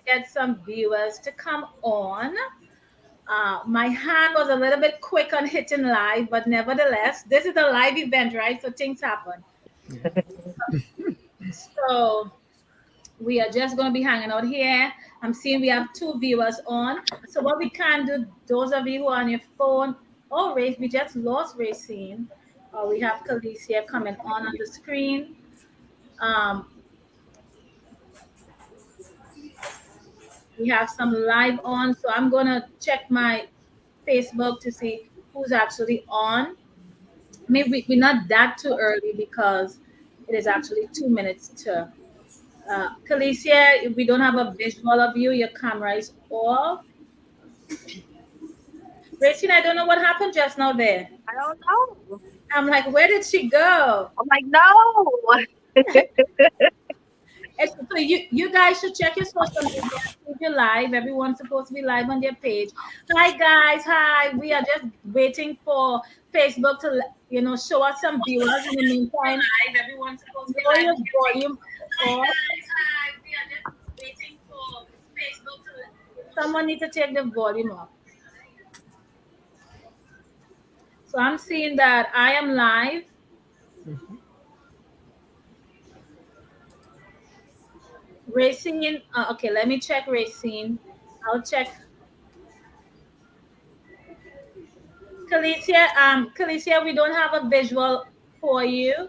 get some viewers to come on. My hand was a little bit quick on hitting live, but nevertheless, this is a live event, right? So things happen. So we are just going to be hanging out here. I'm seeing we have two viewers on. So what we can do, those of you who are on your phone, oh, Race, we just lost Racine. We have Kelicia coming on the screen. Um, we have some live on, so I'm going to check my Facebook to see who's actually on. Maybe we're not that too early because it is actually 2 minutes to. Kelicia, if we don't have a visual of you, your camera is off. Racine, I don't know what happened just now there. I don't know. I'm like, where did she go? I'm like, no. So you guys should check your social media. If you're live, everyone's supposed to be live on their page. Hi guys, hi. We are just waiting for Facebook to show us some viewers. In the meantime, live. Everyone's supposed to be live. Your volume off. Hi guys, hi. We are just waiting for Facebook to. Someone needs to take the volume off. So I'm seeing that I am live. Racine. Okay, let me check Racine. I'll check. Kelicia, we don't have a visual for you.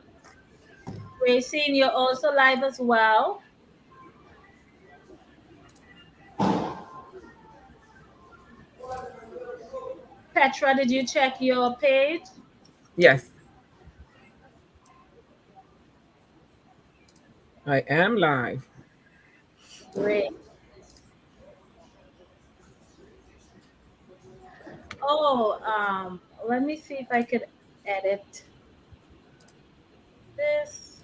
Racine, you're also live as well. Petra, did you check your page? Yes. I am live. Great. Oh, let me see if I could edit this.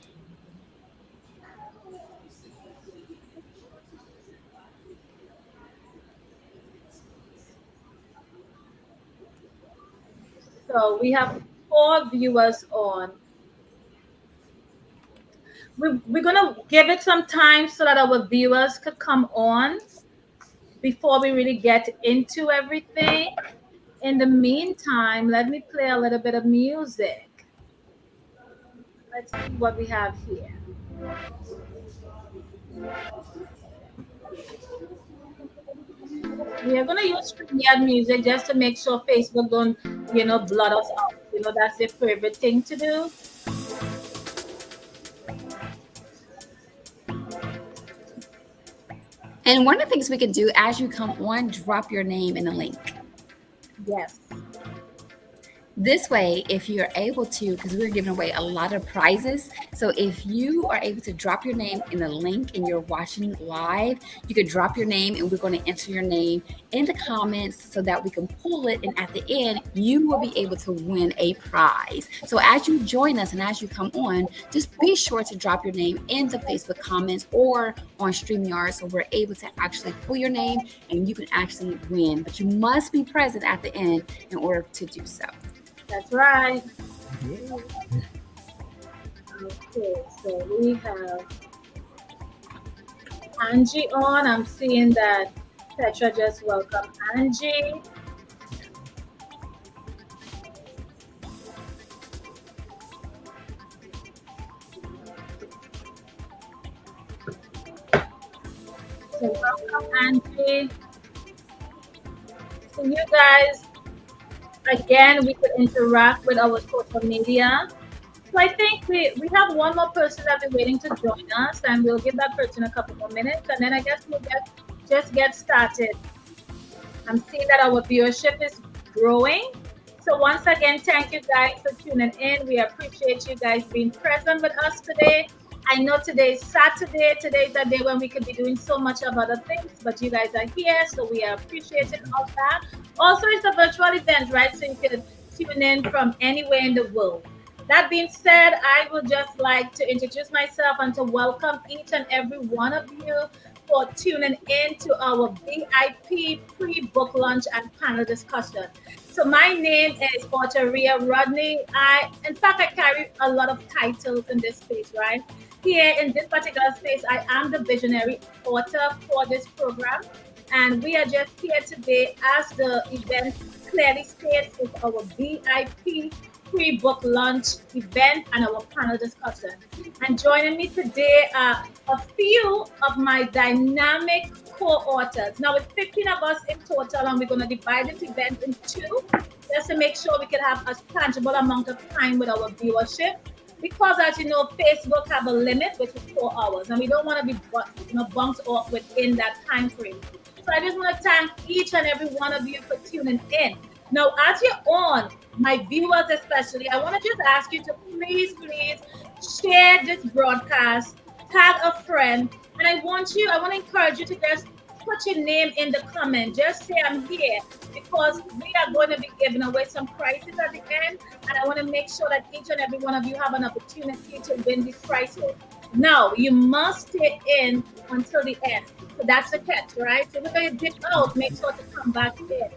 So we have 4 viewers on. We're gonna give it some time so that our viewers could come on before we really get into everything. In the meantime, let me play a little bit of music. Let's see what we have here. We are gonna use StreamYard music just to make sure Facebook don't, blood us out. That's their favorite thing to do. And one of the things we can do as you come on, drop your name in the link. Yes. This way, if you're able to, because we're giving away a lot of prizes, so if you are able to drop your name in the link and you're watching live, you could drop your name and we're going to enter your name in the comments so that we can pull it. And at the end, you will be able to win a prize. So as you join us and as you come on, just be sure to drop your name in the Facebook comments or on StreamYard so we're able to actually pull your name and you can actually win. But you must be present at the end in order to do so. That's right. Okay, so we have Angie on. I'm seeing that Petra just welcomed Angie. So welcome Angie. So you guys, again, we could interact with our social media. So I think we have one more person that's been waiting to join us, and we'll give that person a couple more minutes, and then I guess we'll just get started. I'm seeing that our viewership is growing. So once again, thank you guys for tuning in. We appreciate you guys being present with us today. I know today is Saturday. Today is a day when we could be doing so much of other things, but you guys are here, so we are appreciating all that. Also, it's a virtual event, right? So you can tune in from anywhere in the world. That being said, I would just like to introduce myself and to welcome each and every one of you for tuning in to our V.I.P pre-book launch and panel discussion. So my name is Reea Rodney. In fact, I carry a lot of titles in this space, right? Here in this particular space, I am the visionary author for this program. And we are just here today, as the event clearly states, is our VIP pre-book launch event and our panel discussion. And joining me today are a few of my dynamic co-authors. Now it's 15 of us in total, and we're going to divide this event in two, just to make sure we can have a tangible amount of time with our viewership. Because as you know, Facebook have a limit, which is 4 hours, and we don't want to be bumped off within that time frame. So I just want to thank each and every one of you for tuning in. Now, as you're on, my viewers especially, I want to just ask you to please share this broadcast, tag a friend, and I want to encourage you to just put your name in the comment. Just say I'm here, because we are going to be giving away some prizes at the end, and I want to make sure that each and every one of you have an opportunity to win these prizes. Now, you must stay in until the end. So that's the catch, right? So we're going to dip out, make sure to come back in.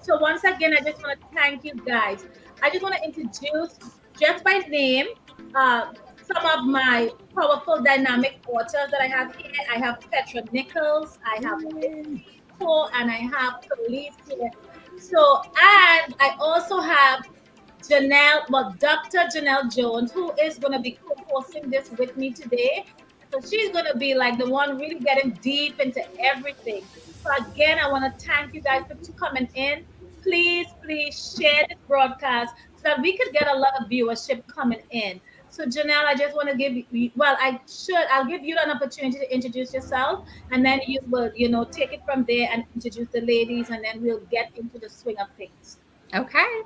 So once again, I just want to thank you guys. I just want to introduce, just by name, uh, some of my powerful dynamic authors that I have here. I have Petra Neckles, I have and I have Kelicia. So, and I also have Dr. Janell Jones, who is going to be co-hosting this with me today. So she's going to be like the one really getting deep into everything. So again, I want to thank you guys for coming in. Please share this broadcast so that we could get a lot of viewership coming in. So Janelle, I just want to give you, well, I'll give you an opportunity to introduce yourself, and then you will, take it from there and introduce the ladies, and then we'll get into the swing of things. Okay.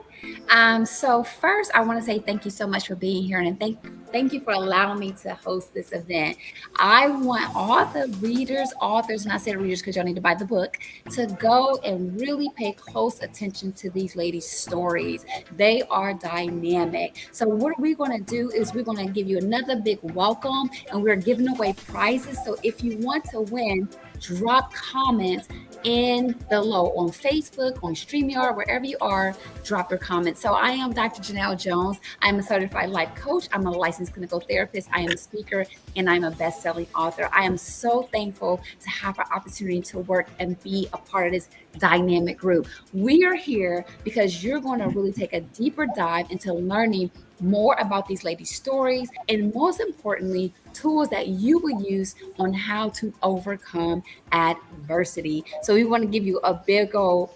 So first, I want to say thank you so much for being here, and thank you for allowing me to host this event. I want all the readers, authors, and I said readers because y'all need to buy the book, to go and really pay close attention to these ladies' stories. They are dynamic. So what we're going to do is we're going to give you another big welcome, and we're giving away prizes. So if you want to win, drop comments in below on Facebook, on StreamYard, wherever you are, drop your comments. So I am Dr. Janell Jones. I'm a certified life coach. I'm a licensed clinical therapist. I am a speaker, and I'm a best-selling author. I am so thankful to have an opportunity to work and be a part of this dynamic group. We are here because you're going to really take a deeper dive into learning more about these ladies' stories, and most importantly, tools that you will use on how to overcome adversity. So we want to give you a big old,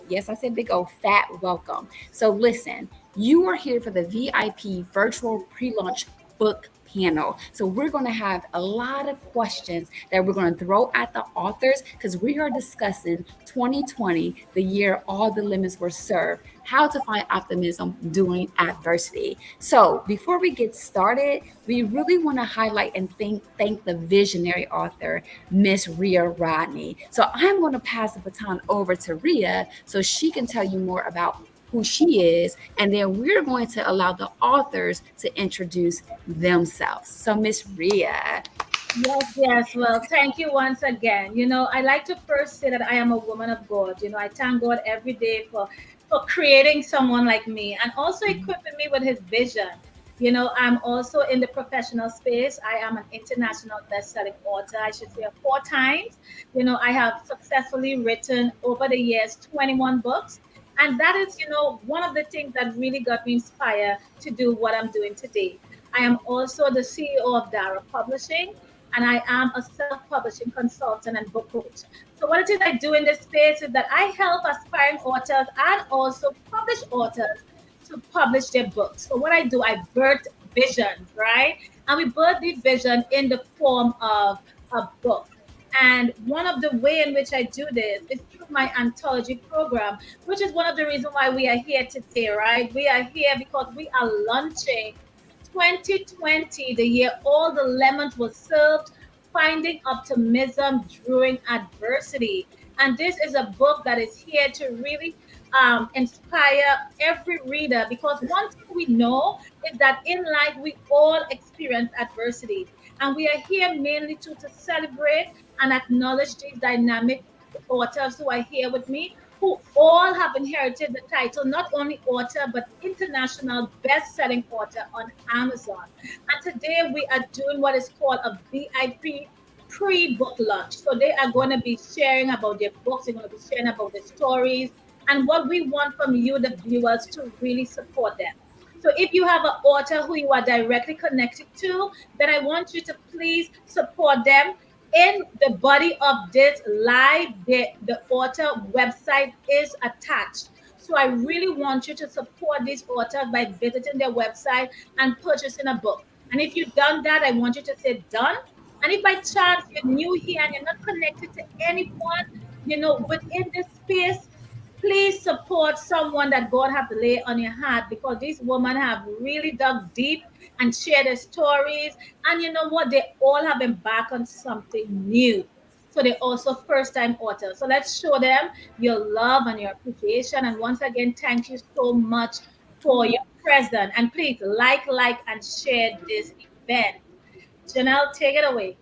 yes, I said big old fat welcome. So listen, you are here for the VIP virtual pre-launch book panel. So we're going to have a lot of questions that we're going to throw at the authors, because we are discussing 2020, the year all the limits were served, how to find optimism during adversity. So before we get started, we really want to highlight and thank the visionary author, Miss Reea Rodney. So I'm going to pass the baton over to Reea so she can tell you more about who she is, and then we're going to allow the authors to introduce themselves. So Miss Reea. Yes. Well, thank you once again. I like to first say that I am a woman of God. I thank God every day for creating someone like me, and also equipping me with his vision. I'm also in the professional space. I am an international best-selling author. I should say 4 times. I have successfully written over the years 21 books. And that is, one of the things that really got me inspired to do what I'm doing today. I am also the CEO of Dara Publishing, and I am a self-publishing consultant and book coach. So what it is I do in this space is that I help aspiring authors and also published authors to publish their books. So what I do, I birth visions, right? And we birth the vision in the form of a book. And one of the way in which I do this is through my anthology program, which is one of the reasons why we are here today, right? We are here because we are launching 2020, the year all the lemons were served, finding optimism during adversity. And this is a book that is here to really inspire every reader, because one thing we know is that in life we all experience adversity. And we are here mainly to celebrate and acknowledge these dynamic authors who are here with me, who all have inherited the title, not only author, but international best-selling author on Amazon. And today we are doing what is called a VIP pre-book launch. So they are going to be sharing about their books, they're going to be sharing about their stories, and what we want from you, the viewers, to really support them. So if you have an author who you are directly connected to, then I want you to please support them. In the body of this live, the author website is attached. So I really want you to support these authors by visiting their website and purchasing a book. And if you've done that, I want you to say done. And if by chance you're new here and you're not connected to anyone, within this space, please support someone that God have laid on your heart, because these women have really dug deep and shared their stories. And you know what? They all have embarked on something new. So they're also first time authors. So let's show them your love and your appreciation. And once again, thank you so much for your presence. And please like, and share this event. Janelle, take it away.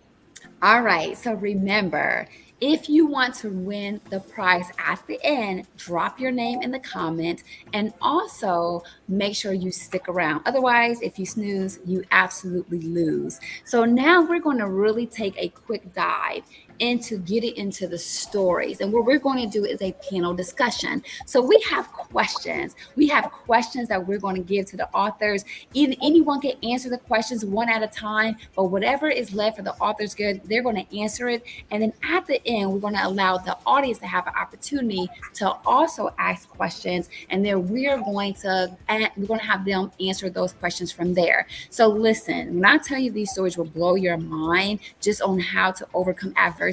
All right. So remember, if you want to win the prize at the end, drop your name in the comments and also make sure you stick around. Otherwise, if you snooze, you absolutely lose. So now we're going to really take a quick dive into getting into the stories. And what we're going to do is a panel discussion. So we have questions. We have questions that we're going to give to the authors. Either anyone can answer the questions one at a time, but whatever is left for the authors good, they're going to answer it. And then at the end, we're going to allow the audience to have an opportunity to also ask questions. And then we're going to have them answer those questions from there. So listen, when I tell you these stories will blow your mind just on how to overcome adversity,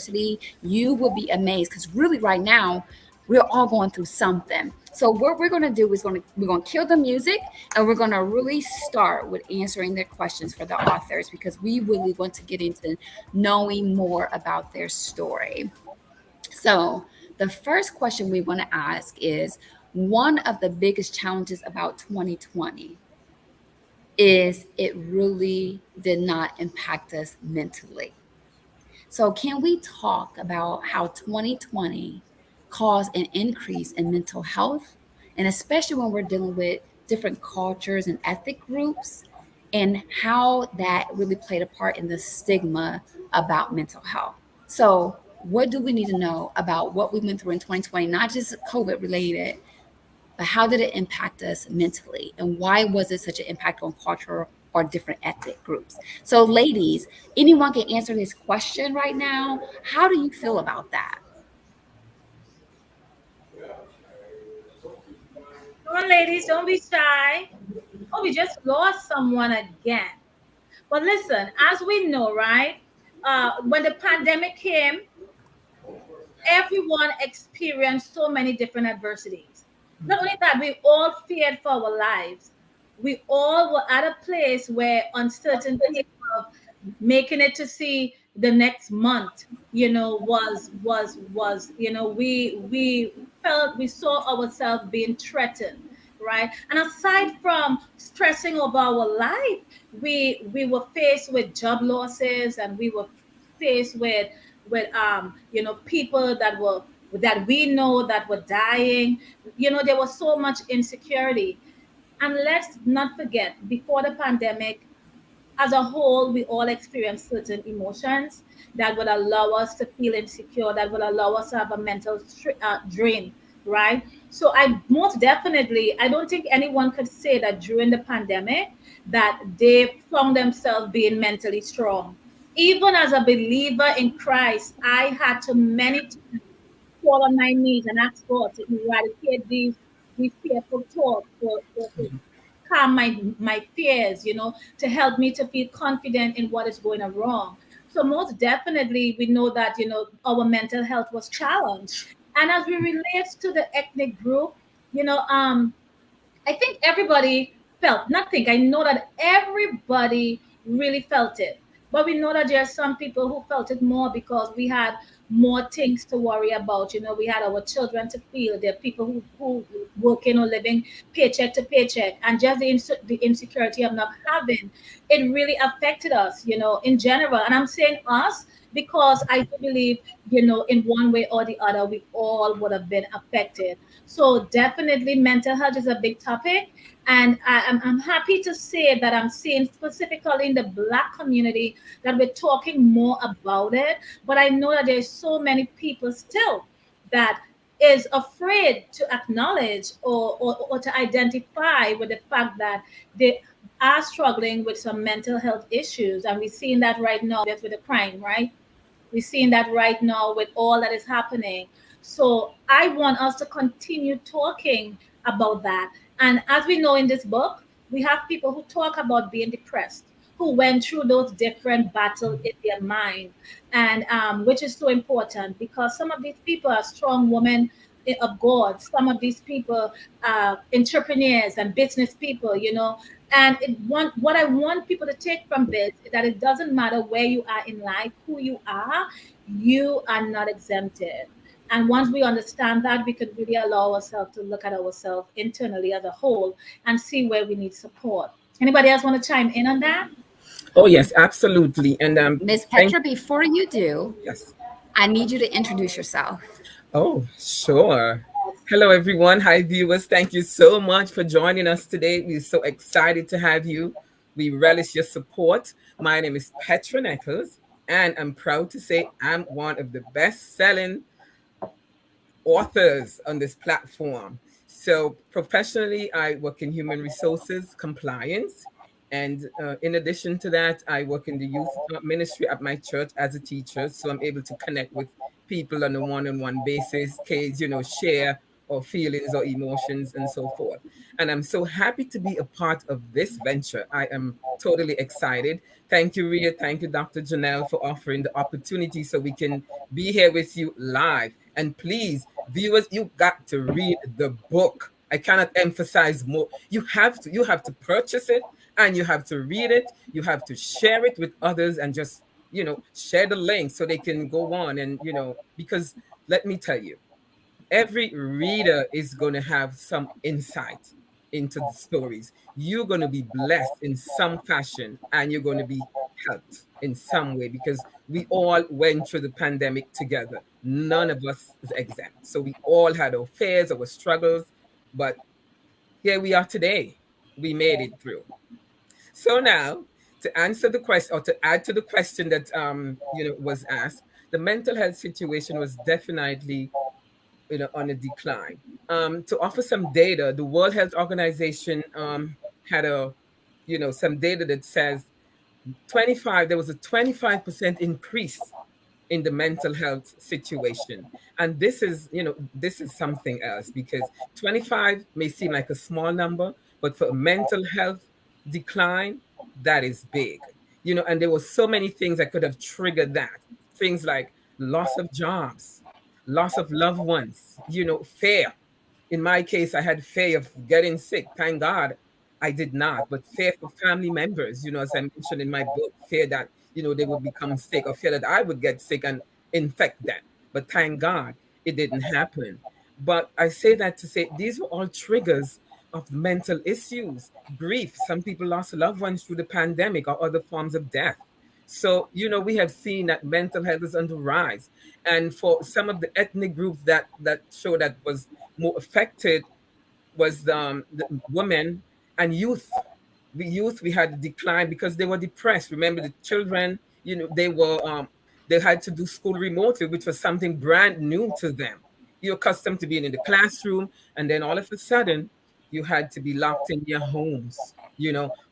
you will be amazed, because really right now we're all going through something. So what we're going to do is we're going to kill the music, and we're going to really start with answering their questions for the authors, because we really want to get into knowing more about their story. So the first question we want to ask is, one of the biggest challenges about 2020 is it really did not impact us mentally. So, can we talk about how 2020 caused an increase in mental health? And especially when we're dealing with different cultures and ethnic groups, and how that really played a part in the stigma about mental health. So, what do we need to know about what we went through in 2020, not just COVID related, but how did it impact us mentally? And why was it such an impact on culture or different ethnic groups? So, ladies, anyone can answer this question right now. How do you feel about that? Come on, ladies, don't be shy. Oh, we just lost someone again. But listen, as we know, right? When the pandemic came, everyone experienced so many different adversities. Not only that, we all feared for our lives. We all were at a place where uncertainty of making it to see the next month, we felt, we saw ourselves being threatened, right? And aside from stressing over our life, we were faced with job losses, and we were faced with people that we know that were dying. There was so much insecurity. And let's not forget, before the pandemic, as a whole, we all experience certain emotions that would allow us to feel insecure, that would allow us to have a mental drain, right? So I most definitely, I don't think anyone could say that during the pandemic that they found themselves being mentally strong. Even as a believer in Christ, I had to many times fall on my knees and ask God to eradicate these fearful thoughts, to calm my fears, to help me to feel confident in what is going on wrong. So most definitely we know that our mental health was challenged. And as we relate to the ethnic group, you know, um I think everybody felt, not think, I know that everybody really felt it. But we know that there are some people who felt it more because we had more things to worry about. We had our children to feel. There are people who working or living paycheck to paycheck. And just the insecurity of not having, it really affected us, in general. And I'm saying us because I do believe, in one way or the other, we all would have been affected. So definitely mental health is a big topic. And I'm happy to say that I'm seeing specifically in the Black community that we're talking more about it. But I know that there's so many people still that is afraid to acknowledge or to identify with the fact that they are struggling with some mental health issues. And we're seeing that right now with the crime, right? We're seeing that right now with all that is happening. So I want us to continue talking about that. And as we know in this book, we have people who talk about being depressed, who went through those different battles in their mind, and which is so important because some of these people are strong women of God. Some of these people are entrepreneurs and business people, and what I want people to take from this is that it doesn't matter where you are in life, who you are not exempted. And once we understand that, we can really allow ourselves to look at ourselves internally as a whole and see where we need support. Anybody else want to chime in on that? Oh yes, absolutely. And Miss thank Petra, before you do, yes. I need you to introduce yourself. Oh, sure. Hello, everyone. Hi, viewers. Thank you so much for joining us today. We're so excited to have you. We relish your support. My name is Petra Neckles, and I'm proud to say I'm one of the best selling authors on this platform. So, professionally, I work in human resources compliance. And in addition to that, I work in the youth ministry at my church as a teacher. So, I'm able to connect with people on a one on one basis, kids, share or feelings or emotions and so forth. And I'm so happy to be a part of this venture. I am totally excited. Thank you, Reea. Thank you, Dr. Janell, for offering the opportunity so we can be here with you live. And please, viewers, you got to read the book. I cannot emphasize more. You have to purchase it and you have to read it. You have to share it with others and just, share the link so they can go on and, because let me tell you, every reader is going to have some insight into the stories. You're going to be blessed in some fashion and you're going to be helped in some way because we all went through the pandemic together. None of us is exempt. So we all had our fears, our struggles, but here we are today. We made it through. So now, to answer the question or to add to the question that was asked, the mental health situation was definitely on a decline. To offer some data, the World Health Organization had some data that says there was a 25% increase in the mental health situation. And this is something else because 25 may seem like a small number, but for a mental health decline, that is big. And there were so many things that could have triggered that. Things like loss of jobs, loss of loved ones, fear. In my case, I had fear of getting sick. Thank God I did not, but fear for family members, as I mentioned in my book, fear that, they would become sick or fear that I would get sick and infect them. But thank God it didn't happen. But I say that to say these were all triggers of mental issues, grief. Some people lost loved ones through the pandemic or other forms of death. So, we have seen that mental health is on the rise. And for some of the ethnic groups that show that was more affected was the women and youth. The youth we had a decline because they were depressed. Remember the children, they had to do school remotely, which was something brand new to them. You're accustomed to being in the classroom, and then all of a sudden, you had to be locked in your homes,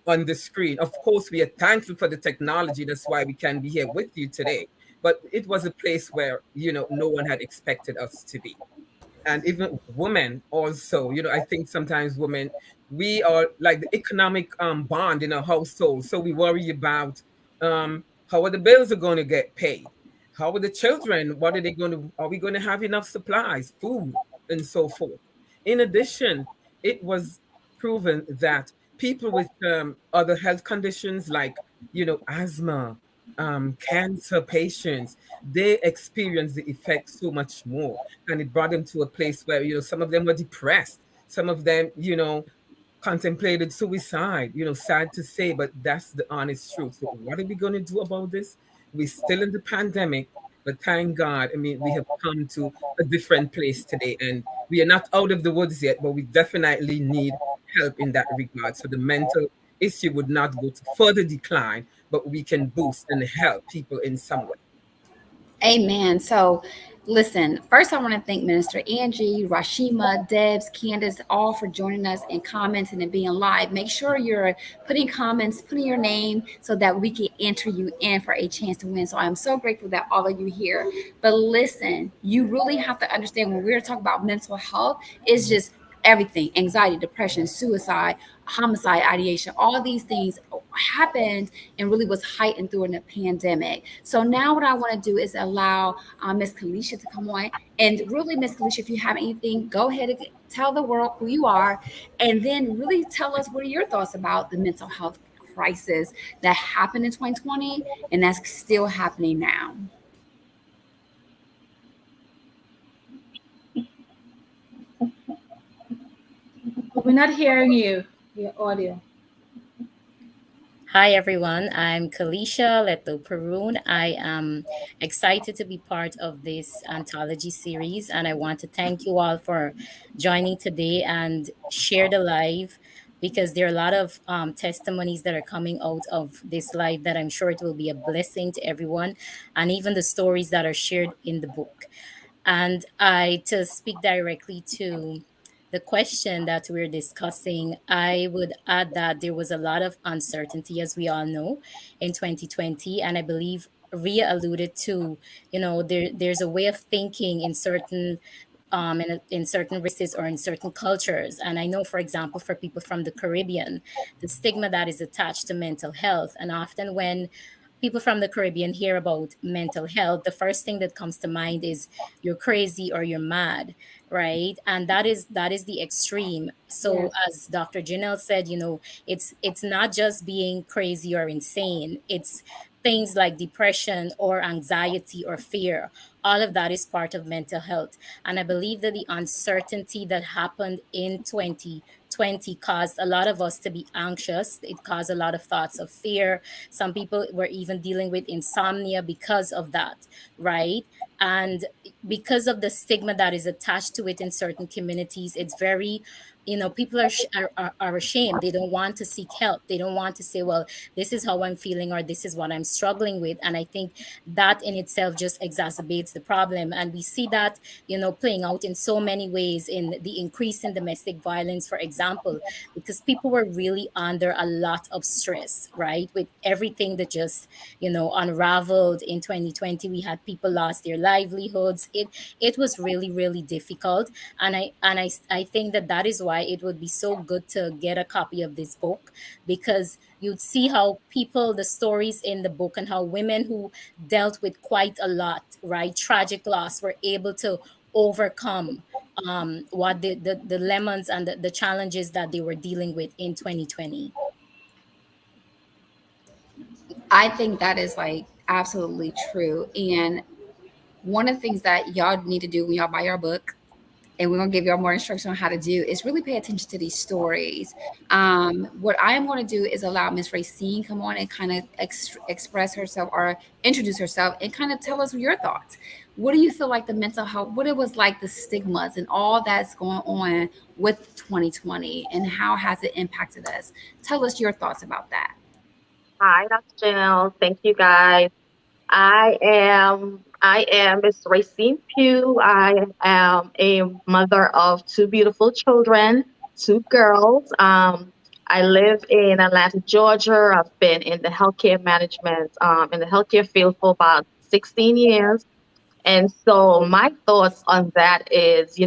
on the screen. Of course, we are thankful for the technology. That's why we can be here with you today. But it was a place where, no one had expected us to be. And even women also, I think sometimes women, we are like the economic bond in a household, so we worry about how are the bills are going to get paid, how are the children, what are they going to, are we going to have enough supplies, food, and so forth. In addition, it was proven that people with other health conditions like asthma, cancer patients, they experience the effect so much more, and it brought them to a place where some of them were depressed, some of them contemplated suicide. Sad to say, but that's the honest truth. So what are we going to do about this? we're still in the pandemic, but thank God, I mean, we have come to a different place today, and we are not out of the woods yet, but we definitely need help in that regard. So the mental issue would not go to further decline, but we can boost and help people in some way. Amen. So, listen, first I want to thank Minister Angie, Rashima, Debs, Candace, all for joining us and commenting and being live. Make sure you're putting comments, putting your name so that we can enter you in for a chance to win. So, I'm so grateful that all of you here. But listen, you really have to understand when we're talking about mental health, it's just everything: anxiety, depression, suicide, homicide, ideation, all these things happened and really was heightened during the pandemic. So now what I want to do is allow Miss Kelicia to come on. And really, Miss Kelicia, if you have anything, go ahead and tell the world who you are, and then really tell us what are your thoughts about the mental health crisis that happened in 2020 and that's still happening now. We're not hearing you. Your audio. Hi everyone, I'm Kelicia Leto Peroune. I am excited to be part of this anthology series, and I want to thank you all for joining today and share the live, because there are a lot of testimonies that are coming out of this live that I'm sure it will be a blessing to everyone, and even the stories that are shared in the book. And I, to speak directly to the question that we're discussing, I would add that there was a lot of uncertainty, as we all know, in 2020. And I believe Ria alluded to, there's a way of thinking in certain in certain races or in certain cultures. And I know, for example, for people from the Caribbean, the stigma that is attached to mental health. And often when people from the Caribbean hear about mental health, the first thing that comes to mind is you're crazy or you're mad, right? And that is the extreme. So Yes. as Dr. Janelle said, it's not just being crazy or insane. It's things like depression or anxiety or fear. All of that is part of mental health. And I believe that the uncertainty that happened in 2020 caused a lot of us to be anxious. It caused a lot of thoughts of fear. Some people were even dealing with insomnia because of that, right? And because of the stigma that is attached to it in certain communities, it's very, people are ashamed. They don't want to seek help. They don't want to say, well, this is how I'm feeling or this is what I'm struggling with. And I think that in itself just exacerbates the problem. And we see that, playing out in so many ways in the increase in domestic violence, for example, because people were really under a lot of stress, right? With everything that just, unraveled in 2020. We had people lost their livelihoods. It was really, really difficult. And I think that is why it would be so good to get a copy of this book, because you'd see how people, the stories in the book, and how women who dealt with quite a lot, right, tragic loss, were able to overcome what the lemons and the challenges that they were dealing with in 2020. I think that is like absolutely true. And one of the things that y'all need to do when y'all buy our book, and we're gonna give y'all more instruction on how to do, is really pay attention to these stories. What I am going to do is allow Miss Racine come on and kind of express herself or introduce herself and kind of tell us your thoughts. What do you feel like the mental health, what it was like, the stigmas and all that's going on with 2020, and how has it impacted us? Tell us your thoughts about that. Hi, Dr. Janelle. Thank you guys. I am Miss Racine Pugh. I am a mother of two beautiful children, two girls. I live in Atlanta, Georgia. I've been in the healthcare management, in the healthcare field for about 16 years. And so my thoughts on that is,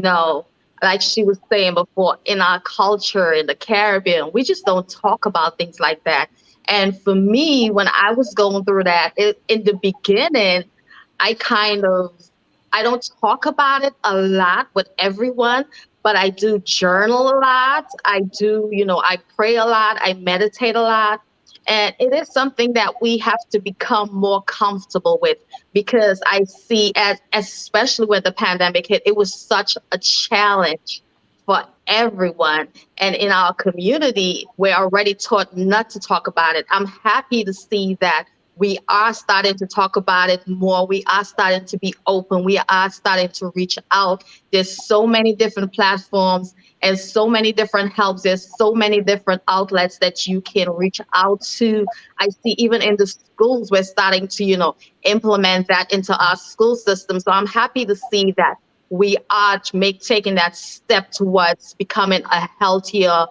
like she was saying before, in our culture in the Caribbean, we just don't talk about things like that. And for me, when I was going through that, in the beginning, I kind of I don't talk about it a lot with everyone, but I do journal a lot. I do, I pray a lot, I meditate a lot. And it is something that we have to become more comfortable with, because I see, especially when the pandemic hit, it was such a challenge for everyone. And in our community, we're already taught not to talk about it. I'm happy to see that We are starting to talk about it more. We are starting to be open. We are starting to reach out. There's so many different platforms and so many different helps. There's so many different outlets that you can reach out to. I see even in the schools, we're starting to, implement that into our school system. So I'm happy to see that we are taking that step towards becoming a healthier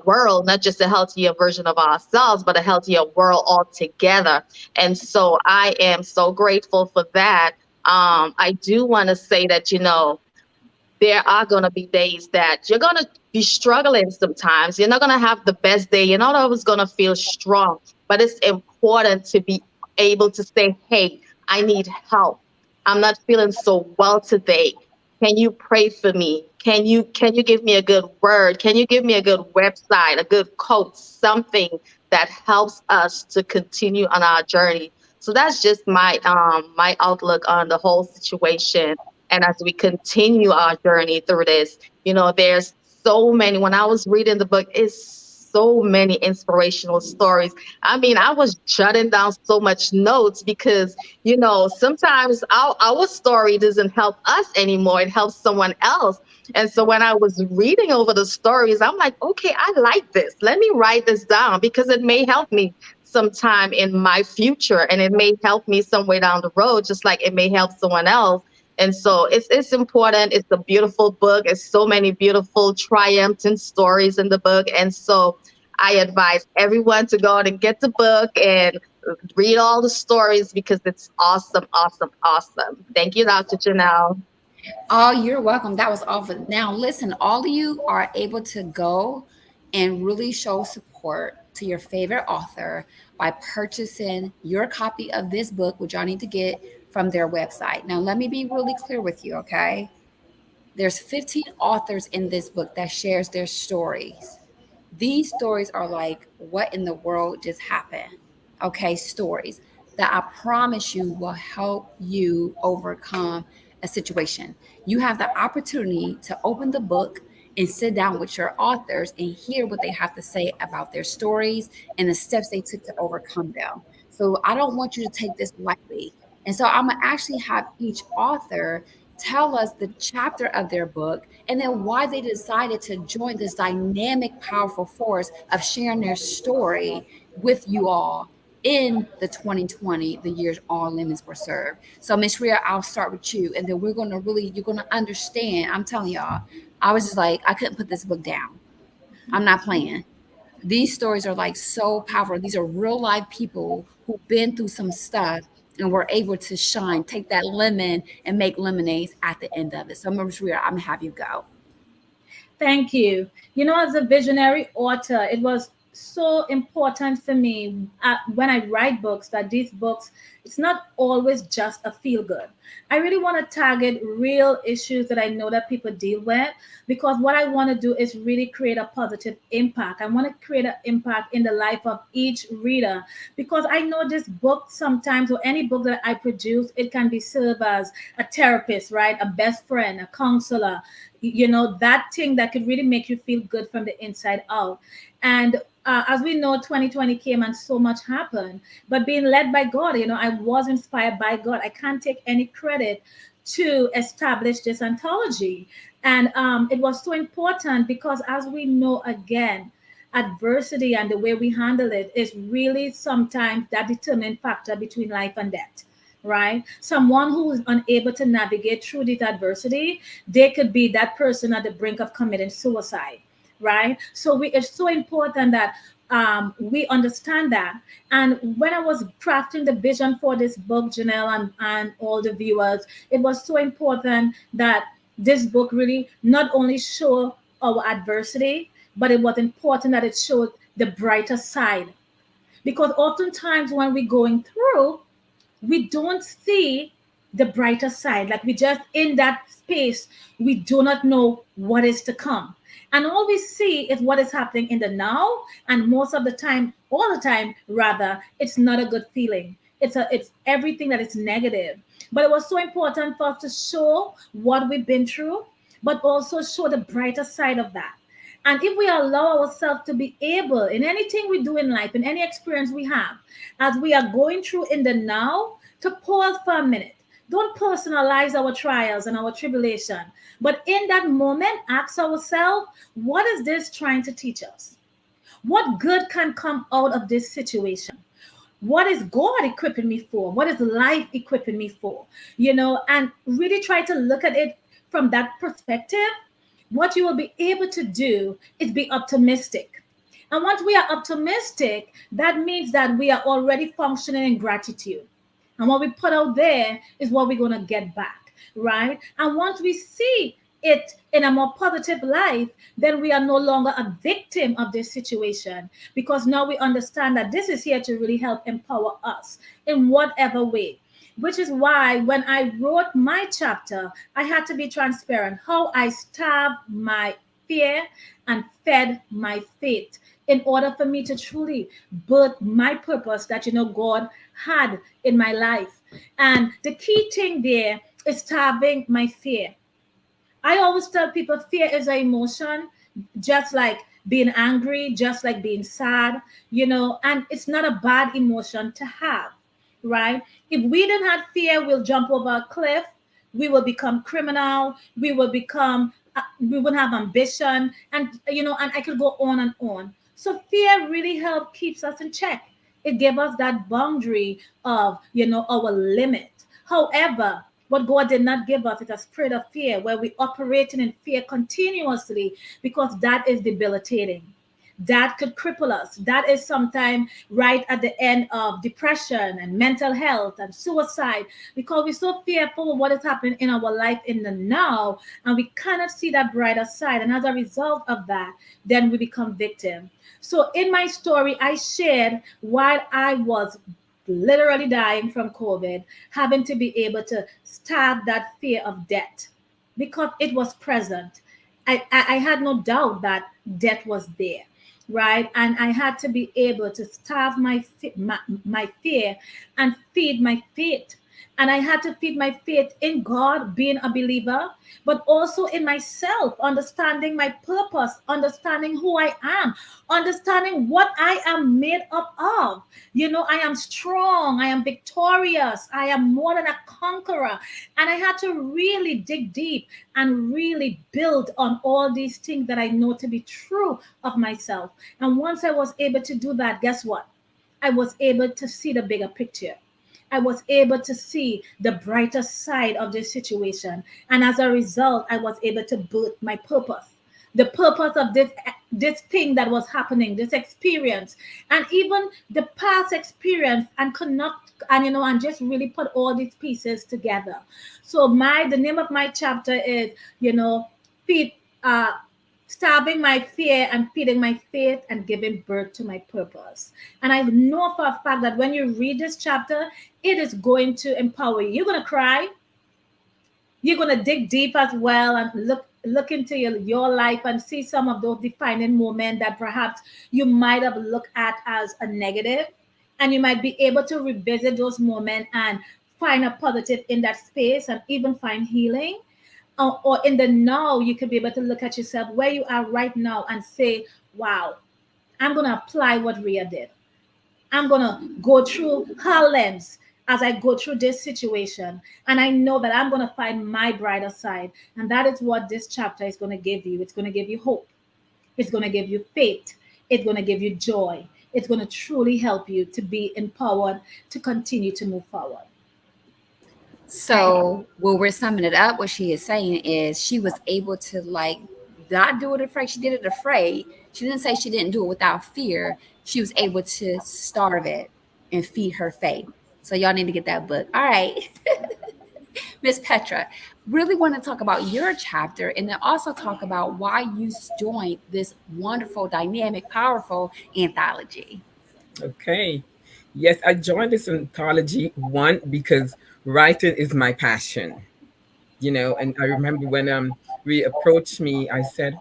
world, not just a healthier version of ourselves, but a healthier world altogether. And so I am so grateful for that. I do want to say that, there are going to be days that you're going to be struggling sometimes. You're not going to have the best day. You're not always going to feel strong, but it's important to be able to say, hey, I need help. I'm not feeling so well today. Can you pray for me? Can you give me a good word? Can you give me a good website, a good quote, something that helps us to continue on our journey? So that's just my outlook on the whole situation. And as we continue our journey through this, there's so many. When I was reading the book, it's so many inspirational stories. I mean, I was jotting down so much notes because, sometimes our story doesn't help us anymore. It helps someone else. And so when I was reading over the stories, I'm like, okay, I like this. Let me write this down because it may help me sometime in my future, and it may help me somewhere down the road, just like it may help someone else. And so it's important. It's a beautiful book. It's so many beautiful triumphs and stories in the book. And so I advise everyone to go out and get the book and read all the stories because it's awesome, awesome, awesome. Thank you, Dr. Janelle. Oh, you're welcome. That was awesome. Now, listen, all of you are able to go and really show support to your favorite author by purchasing your copy of this book, which y'all need to get from their website. Now, let me be really clear with you, okay? There's 15 authors in this book that shares their stories. These stories are like, what in the world just happened? Okay, stories that I promise you will help you overcome a situation. You have the opportunity to open the book and sit down with your authors and hear what they have to say about their stories and the steps they took to overcome them. So I don't want you to take this lightly. And so I'm going to actually have each author tell us the chapter of their book and then why they decided to join this dynamic, powerful force of sharing their story with you all in the 2020, the years all limits were served. So, Miss Reea, I'll start with you, and then you're going to understand. I'm telling y'all, I was just like, I couldn't put this book down. I'm not playing. These stories are like so powerful. These are real life people who've been through some stuff and were able to shine, take that lemon and make lemonades at the end of it. So, Miss Reea, I'm going to have you go. Thank you. As a visionary author, it was so important for me when I write books that these books, it's not always just a feel good. I really want to target real issues that I know that people deal with because what I want to do is really create a positive impact. I want to create an impact in the life of each reader because I know this book sometimes or any book that I produce, it can be served as a therapist, right? A best friend, a counselor, that thing that could really make you feel good from the inside out. And as we know, 2020 came and so much happened. But being led by God, I was inspired by God. I can't take any credit to establish this anthology. And it was so important because, as we know, again, adversity and the way we handle it is really sometimes that determining factor between life and death, right? Someone who is unable to navigate through this adversity, they could be that person at the brink of committing suicide, right? So it's so important that we understand that. And when I was crafting the vision for this book, Janelle and all the viewers, it was so important that this book really not only show our adversity, but it was important that it showed the brighter side. Because oftentimes when we're going through, we don't see the brighter side. Like we just in that space, we do not know what is to come. And all we see is what is happening in the now. And most of the time, all the time, rather, it's not a good feeling. It's everything that is negative. But it was so important for us to show what we've been through, but also show the brighter side of that. And if we allow ourselves to be able, in anything we do in life, in any experience we have, as we are going through in the now, to pause for a minute. Don't personalize our trials and our tribulation. But in that moment, ask ourselves, what is this trying to teach us? What good can come out of this situation? What is God equipping me for? What is life equipping me for? And really try to look at it from that perspective. What you will be able to do is be optimistic. And once we are optimistic, that means that we are already functioning in gratitude. And what we put out there is what we're going to get back, right? And once we see it in a more positive life, then we are no longer a victim of this situation, because now we understand that this is here to really help empower us in whatever way. Which is why when I wrote my chapter, I had to be transparent how I starved my fear and fed my faith in order for me to truly birth my purpose that God had in my life. And the key thing there is starving my fear. I always tell people fear is an emotion, just like being angry, just like being sad, and it's not a bad emotion to have, right? If we didn't have fear, we'll jump over a cliff, we will become criminal, we wouldn't have ambition, and I could go on and on. So fear really helps keeps us in check. It gave us that boundary of, our limit. However, what God did not give us is a spirit of fear where we operating in fear continuously, because that is debilitating. That could cripple us. That is sometimes right at the end of depression and mental health and suicide, because we're so fearful of what is happening in our life in the now, and we cannot see that brighter side. And as a result of that, then we become victim. So in my story, I shared while I was literally dying from COVID, having to be able to starve that fear of death because it was present. I had no doubt that death was there, right? And I had to be able to starve my fear and feed my faith. And I had to feed my faith in God, being a believer, but also in myself, understanding my purpose, understanding who I am, understanding what I am made up of. I am strong, I am victorious, I am more than a conqueror. And I had to really dig deep and really build on all these things that I know to be true of myself. And once I was able to do that, guess what? I was able to see the bigger picture. I was able to see the brighter side of this situation. And as a result, I was able to birth my purpose. The purpose of this thing that was happening, this experience, and even the past experience, and connect and just really put all these pieces together. So the name of my chapter is, feed starving my fear and feeding my faith and giving birth to my purpose. And I know for a fact that when you read this chapter, it is going to empower you. You're going to cry. You're going to dig deep as well and look into your life and see some of those defining moments that perhaps you might have looked at as a negative. And you might be able to revisit those moments and find a positive in that space and even find healing. Or in the now, you could be able to look at yourself where you are right now and say, wow, I'm going to apply what Reea did. I'm going to go through her lens as I go through this situation. And I know that I'm going to find my brighter side. And that is what this chapter is going to give you. It's going to give you hope. It's going to give you faith. It's going to give you joy. It's going to truly help you to be empowered to continue to move forward. So, when we're summing it up, what she is saying is she was able to not do it afraid. She did it afraid. She didn't say she didn't do it without fear. She was able to starve it and feed her faith. So y'all need to get that book. All right. Miss Petra, really want to talk about your chapter and then also talk about why you joined this wonderful, dynamic, powerful anthology. Okay. Yes, I joined this anthology one because writing is my passion. And I remember when Rhea approached me, I said,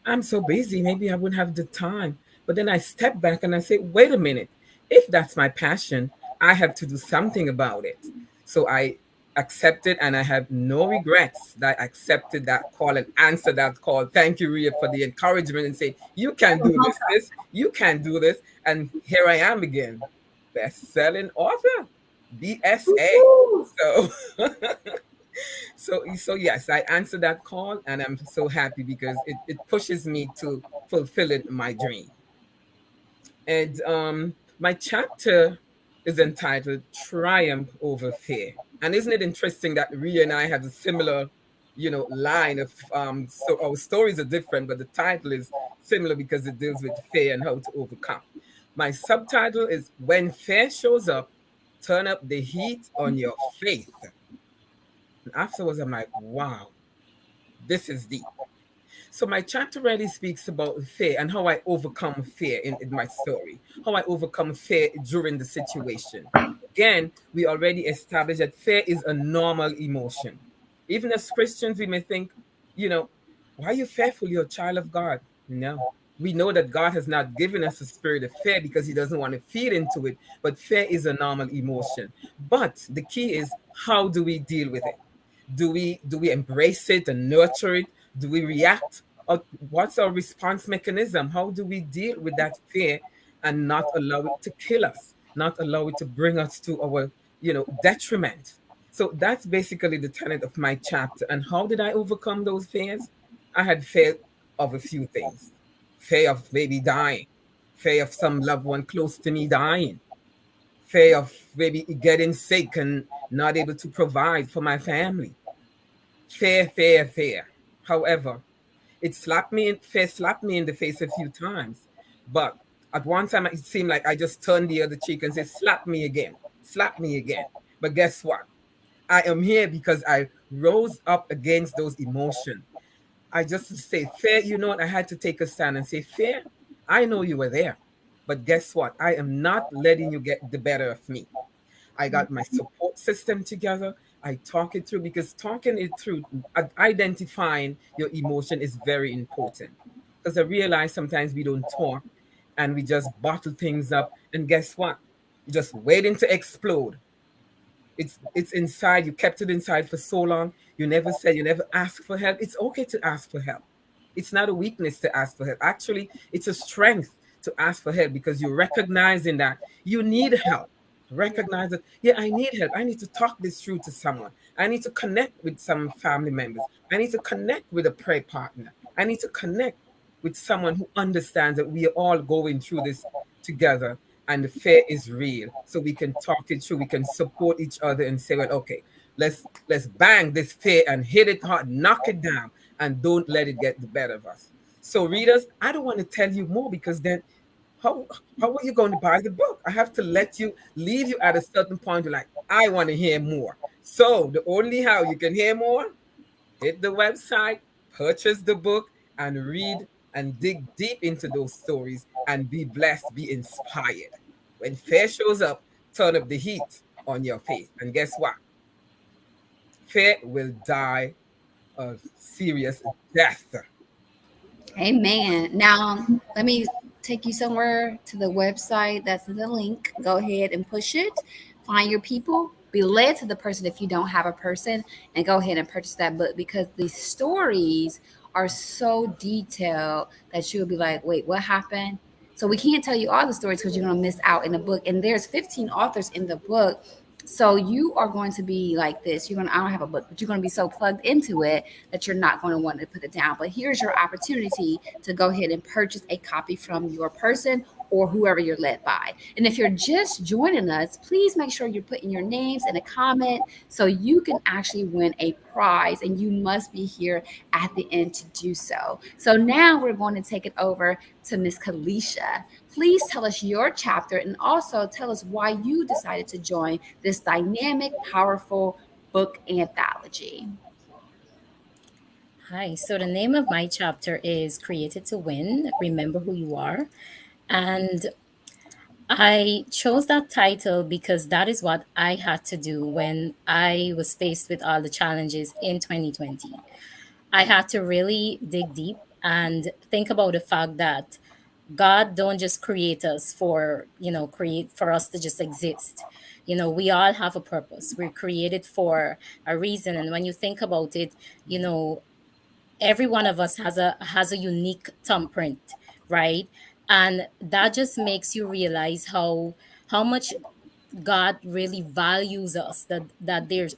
I'm so busy, maybe I wouldn't have the time. But then I stepped back and I said, wait a minute, if that's my passion, I have to do something about it. So I accepted, and I have no regrets that I accepted that call and answered that call. Thank you, Reea, for the encouragement and say, you can You're do this, welcome. you can do this. And here I am again, best-selling author, BSA. Woo-hoo. So so yes, I answered that call and I'm so happy because it pushes me to fulfilling my dream. And my chapter is entitled Triumph Over Fear. And isn't it interesting that Rhea and I have a similar, line of so our stories are different, but the title is similar because it deals with fear and how to overcome. My subtitle is When Fear Shows Up, Turn Up the Heat on Your Faith. And afterwards, I'm like, wow, this is deep. So my chapter really speaks about fear and how I overcome fear in my story, how I overcome fear during the situation. Again, we already established that fear is a normal emotion. Even as Christians, we may think, you know, why are you fearful? You're a child of God. No. We know that God has not given us a spirit of fear because he doesn't want to feed into it, but fear is a normal emotion. But the key is, how do we deal with it? Do we embrace it and nurture it? Do we react? Or what's our response mechanism? How do we deal with that fear and not allow it to kill us, not allow it to bring us to our, detriment? So that's basically the tenet of my chapter. And how did I overcome those fears? I had fear of a few things: fear of maybe dying, fear of some loved one close to me dying, fear of maybe getting sick and not able to provide for my family. Fear, fear, fear. However, fear slapped me in the face a few times. But at one time, it seemed like I just turned the other cheek and said, slap me again, slap me again. But guess what? I am here because I rose up against those emotions. I just say, fear, you know what? I had to take a stand and say, fear, I know you were there. But guess what? I am not letting you get the better of me. I got my support system together. I talk it through because talking it through, identifying your emotion is very important. Because I realize sometimes we don't talk and we just bottle things up. And guess what? You're just waiting to explode. It's inside. You kept it inside for so long. You never said, you never asked for help. It's okay to ask for help. It's not a weakness to ask for help. Actually, it's a strength to ask for help because you're recognizing that you need help. Recognize that, yeah, I need help. I need to talk this through to someone. I need to connect with some family members. I need to connect with a prayer partner. I need to connect with someone who understands that we are all going through this together and the fear is real. So we can talk it through, we can support each other and say, well, okay, let's bang this fear and hit it hard, knock it down, and don't let it get the better of us. So readers, I don't want to tell you more because then how how are you going to buy the book? I have to let you leave you at a certain point. You're like, I want to hear more. So the only how you can hear more, hit the website, purchase the book, and read and dig deep into those stories and be blessed, be inspired. When fear shows up, turn up the heat on your face. And guess what? Fear will die a serious death. Amen. Now, let me take you somewhere to the website. That's the link. Go ahead and push it. Find your people. Be led to the person if you don't have a person, and go ahead and purchase that book because the stories are so detailed that you'll be like, wait, what happened? So we can't tell you all the stories because you're going to miss out in the book. And there's 15 authors in the book. So you are going to be like this. You're going to, I don't have a book, but you're going to be so plugged into it that you're not going to want to put it down. But here's your opportunity to go ahead and purchase a copy from your person or whoever you're led by. And if you're just joining us, please make sure you're putting your names in a comment so you can actually win a prize. And you must be here at the end to do so. So now we're going to take it over to Miss Kelicia. Please tell us your chapter and also tell us why you decided to join this dynamic, powerful book anthology. Hi, so the name of my chapter is Created to Win, Remember Who You Are. And I chose that title because that is what I had to do when I was faced with all the challenges in 2020. I had to really dig deep and think about the fact that God don't just create us for, create for us to just exist. We all have a purpose. We're created for a reason. And when you think about it, you know, every one of us has a unique thumbprint, right? And that just makes you realize how much God really values us, that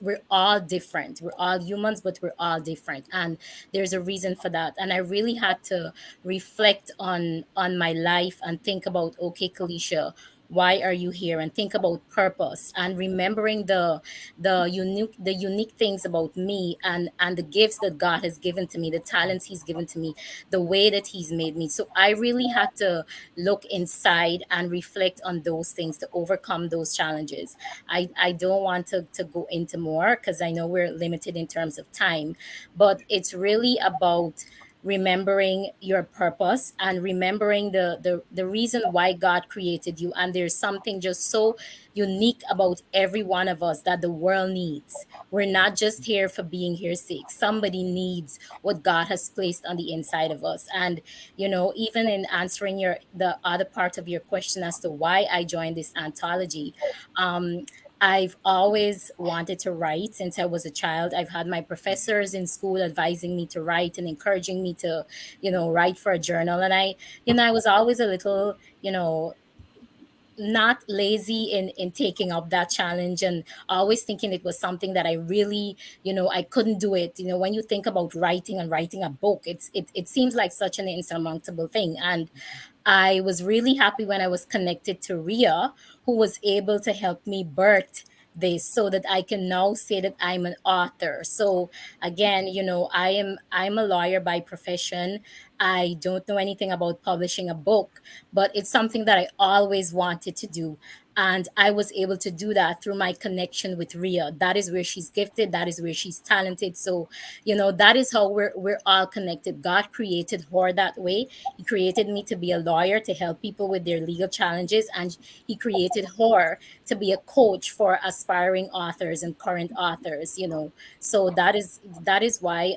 we're all different. We're all humans, but we're all different. And there's a reason for that. And I really had to reflect on my life and think about, okay, Kelicia, why are you here? And think about purpose and remembering the unique things about me, and the gifts that God has given to me, the talents He's given to me, the way that He's made me. So I really had to look inside and reflect on those things to overcome those challenges. I don't want to go into more because I know we're limited in terms of time, but it's really about remembering your purpose and remembering the reason why God created you. And there's something just so unique about every one of us that the world needs. We're not just here for being here's sake. Somebody needs what God has placed on the inside of us. And even in answering the other part of your question as to why I joined this anthology, um, I've always wanted to write since I was a child. I've had my professors in school advising me to write and encouraging me to, write for a journal. And I was always a little, not lazy in taking up that challenge, and always thinking it was something that I really, I couldn't do it. When you think about writing and writing a book, it seems like such an insurmountable thing. And I was really happy when I was connected to Reea, who was able to help me birth this so that I can now say that I'm an author. So again, I'm a lawyer by profession. I don't know anything about publishing a book, but it's something that I always wanted to do. And I was able to do that through my connection with Reea. That is where she's gifted. That is where she's talented. So, that is how we're all connected. God created her that way. He created me to be a lawyer to help people with their legal challenges, and He created her to be a coach for aspiring authors and current authors. So that is why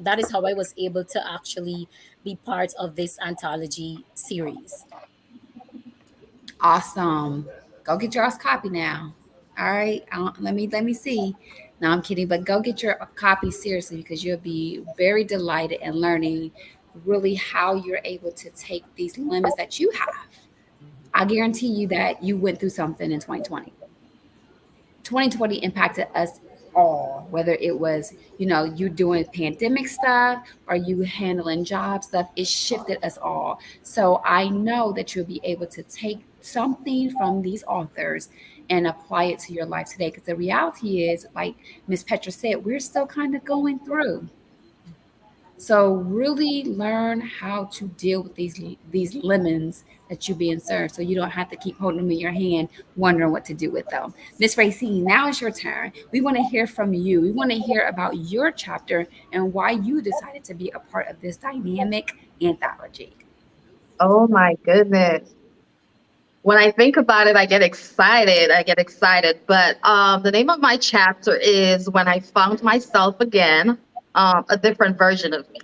that is how I was able to actually be part of this anthology series. Awesome. Go get yours copy now. All right. Let me see. No, I'm kidding, but go get your copy seriously because you'll be very delighted in learning really how you're able to take these limits that you have. I guarantee you that you went through something in 2020. 2020 impacted us all, whether it was, you doing pandemic stuff or you handling job stuff, it shifted us all. So I know that you'll be able to take something from these authors and apply it to your life today. Because the reality is, like Miss Petra said, we're still kind of going through. So really learn how to deal with these lemons that you're being served, so you don't have to keep holding them in your hand, wondering what to do with them. Miss Racine, now it's your turn. We want to hear from you. We want to hear about your chapter and why you decided to be a part of this dynamic anthology. Oh my goodness. When I think about it, I get excited. I get excited. But the name of my chapter is When I Found Myself Again, a different version of me.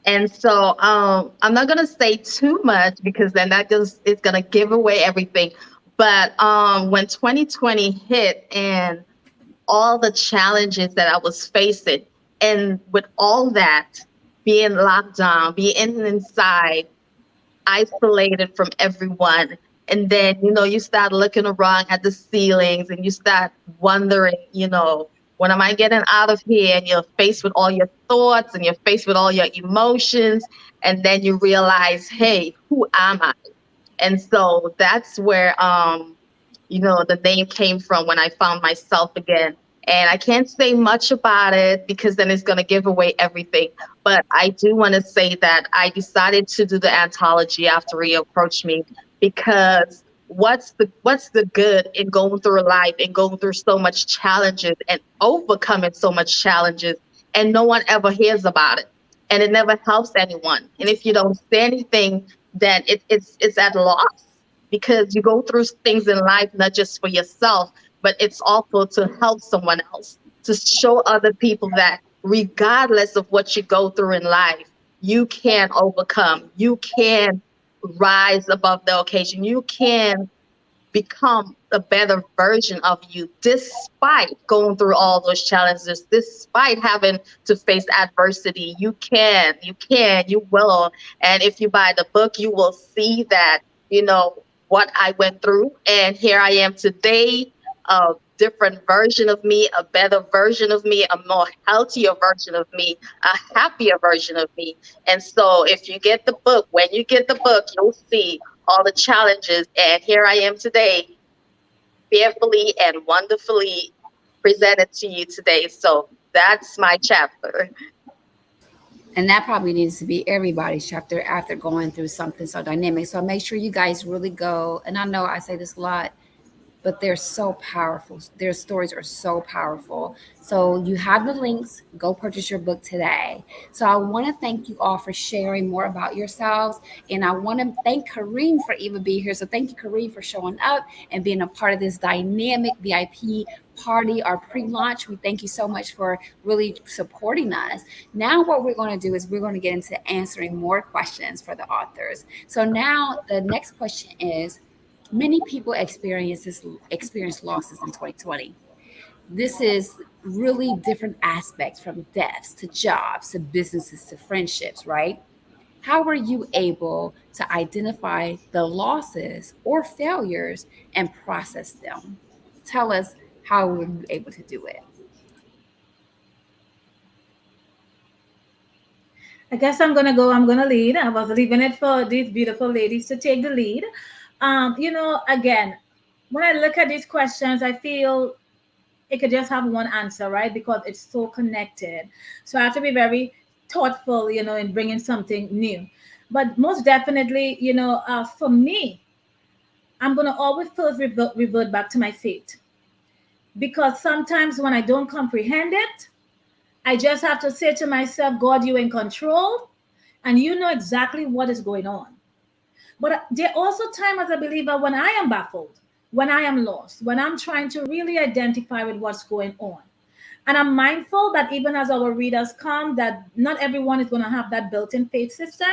And so I'm not going to say too much because then that just is going to give away everything. But when 2020 hit and all the challenges that I was facing, and with all that, being locked down, being inside, isolated from everyone. And then, you start looking around at the ceilings and you start wondering, when am I getting out of here? And you're faced with all your thoughts and you're faced with all your emotions. And then you realize, hey, who am I? And so that's where the name came from, When I Found Myself Again. And I can't say much about it because then it's going to give away everything. But I do want to say that I decided to do the anthology after he approached me because what's the good in going through life and going through so much challenges and overcoming so much challenges and no one ever hears about it and it never helps anyone. And if you don't say anything, then it's at loss because you go through things in life not just for yourself, but it's also to help someone else, to show other people that regardless of what you go through in life, you can overcome, you can rise above the occasion. You can become a better version of you despite going through all those challenges, despite having to face adversity. You will. And if you buy the book, you will see that, what I went through. And here I am today, a different version of me, a better version of me, a more healthier version of me, a happier version of me. And so if you get the book, when you get the book, you'll see all the challenges. And here I am today, fearfully and wonderfully presented to you today. So that's my chapter. And that probably needs to be everybody's chapter after going through something so dynamic. So make sure you guys really go. And I know I say this a lot, but they're so powerful. Their stories are so powerful. So you have the links. Go purchase your book today. So I want to thank you all for sharing more about yourselves. And I want to thank Peroune for even being here. So thank you, Peroune, for showing up and being a part of this dynamic VIP party, our pre-launch. We thank you so much for really supporting us. Now what we're going to do is we're going to get into answering more questions for the authors. So now the next question is, many people experience losses in 2020. This is really different aspects, from deaths to jobs to businesses to friendships, right? How were you able to identify the losses or failures and process them? Tell us, how were you able to do it? I guess I'm gonna go. I'm gonna lead. I was leaving it for these beautiful ladies to take the lead. Again, when I look at these questions, I feel it could just have one answer, right? Because it's so connected. So I have to be very thoughtful, in bringing something new. But most definitely, for me, I'm gonna always first revert back to my faith, because sometimes when I don't comprehend it, I just have to say to myself, God, you're in control, and you know exactly what is going on. But there are also times as a believer when I am baffled, when I am lost, when I'm trying to really identify with what's going on. And I'm mindful that even as our readers come, that not everyone is going to have that built-in faith system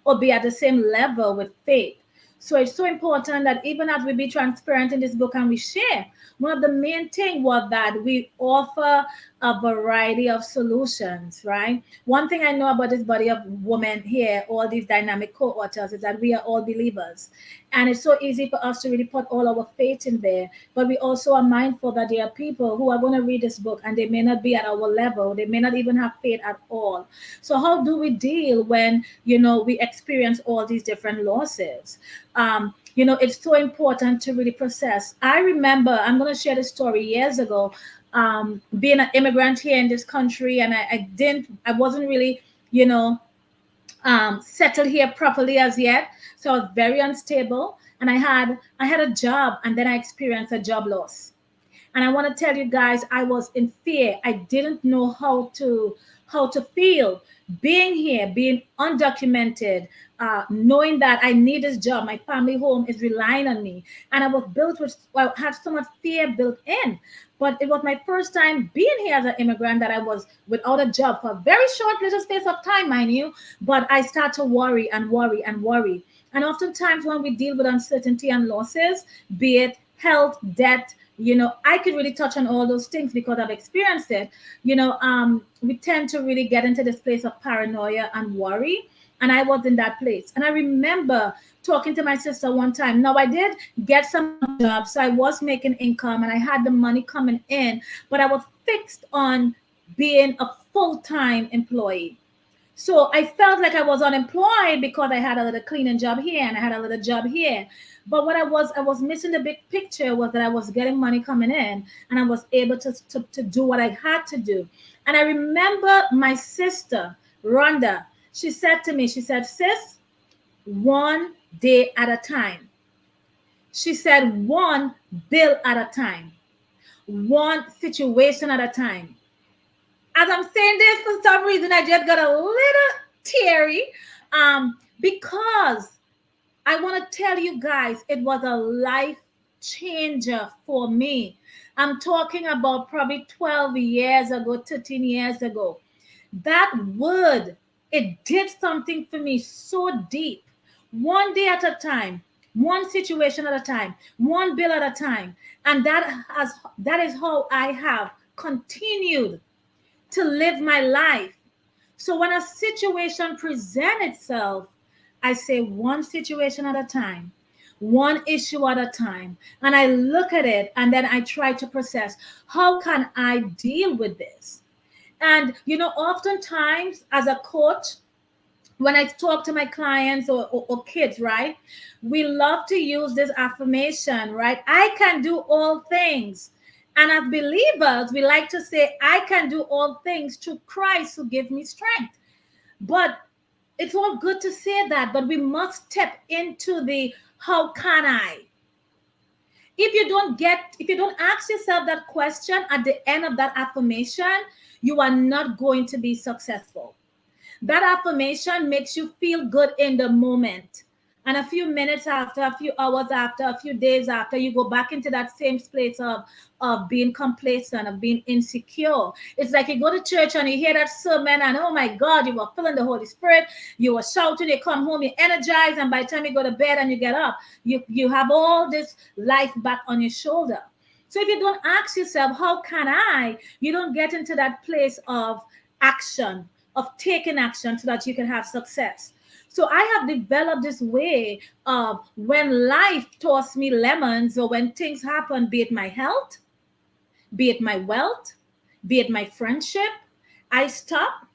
or be at the same level with faith. So it's so important that even as we be transparent in this book and we share, one of the main thing was that we offer a variety of solutions, right? One thing I know about this body of women here, all these dynamic co-authors, is that we are all believers. And it's so easy for us to really put all our faith in there. But we also are mindful that there are people who are going to read this book and they may not be at our level. They may not even have faith at all. So how do we deal when, we experience all these different losses? It's so important to really process. I remember, I'm going to share this story years ago, being an immigrant here in this country, and I wasn't really, settled here properly as yet. So I was very unstable, and I had a job, and then I experienced a job loss. And I want to tell you guys, I was in fear. I didn't know how to feel being here, being undocumented, knowing that I need this job. My family home is relying on me, and I had so much fear built in. But it was my first time being here as an immigrant that I was without a job for a very short little space of time, mind you. But I start to worry and worry and worry. And oftentimes when we deal with uncertainty and losses, be it health, debt, I could really touch on all those things because I've experienced it. We tend to really get into this place of paranoia and worry. And I was in that place. And I remember talking to my sister one time. Now, I did get some jobs, so I was making income and I had the money coming in, but I was fixed on being a full time employee. So I felt like I was unemployed because I had a little cleaning job here and I had a little job here. But what I was missing the big picture was that I was getting money coming in and I was able to do what I had to do. And I remember my sister, Rhonda, she said to me, she said, sis, one day at a time. She said, one bill at a time, one situation at a time. As I'm saying this, for some reason, I just got a little teary, because I want to tell you guys, it was a life changer for me. I'm talking about probably 12 years ago, 13 years ago. That word, it did something for me so deep. one day at a time, one situation at a time, one bill at a time. And that is how I have continued to live my life. So when a situation presents itself, I say one situation at a time, one issue at a time, and I look at it and then I try to process, how can I deal with this? And oftentimes as a coach, when I talk to my clients or kids, right, we love to use this affirmation, right? I can do all things. And as believers, we like to say, I can do all things through Christ who gives me strength. But it's all good to say that, but we must step into the how can I? If you don't ask yourself that question at the end of that affirmation, you are not going to be successful. That affirmation makes you feel good in the moment. And a few minutes after, a few hours after, a few days after, you go back into that same place of being complacent, of being insecure. It's like you go to church and you hear that sermon, and oh my God, you were feeling the Holy Spirit. You were shouting, you come home, you're energized, and by the time you go to bed and you get up, you have all this life back on your shoulder. So if you don't ask yourself, how can I? You don't get into that place of action, of taking action so that you can have success. So I have developed this way of when life tosses me lemons or when things happen, be it my health, be it my wealth, be it my friendship, I stop,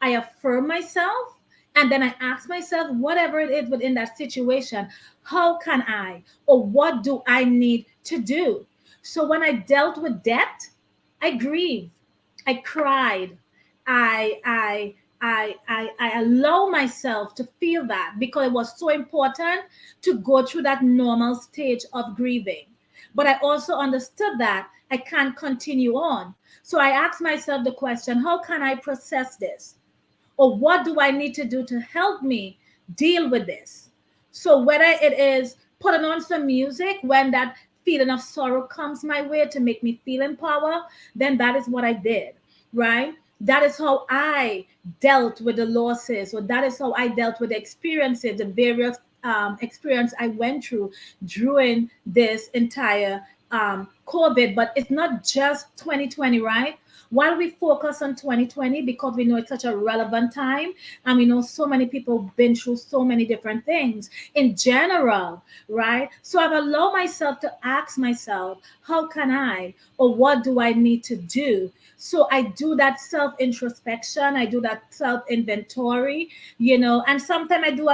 I affirm myself, and then I ask myself, whatever it is within that situation, how can I, or what do I need to do? So when I dealt with debt, I grieved, I cried, I allow myself to feel that because it was so important to go through that normal stage of grieving. But I also understood that I can't continue on. So I asked myself the question, how can I process this? Or what do I need to do to help me deal with this? So whether it is putting on some music when that feeling of sorrow comes my way to make me feel empowered, then that is what I did, right? That is how I dealt with the losses, or that is how I dealt with the experiences, the various experience I went through during this entire COVID. But it's not just 2020, right? While we focus on 2020 because we know it's such a relevant time and we know so many people have been through so many different things in general, right? So I've allowed myself to ask myself, how can I, or what do I need to do? So I do that self introspection, I do that self inventory, and sometimes I do,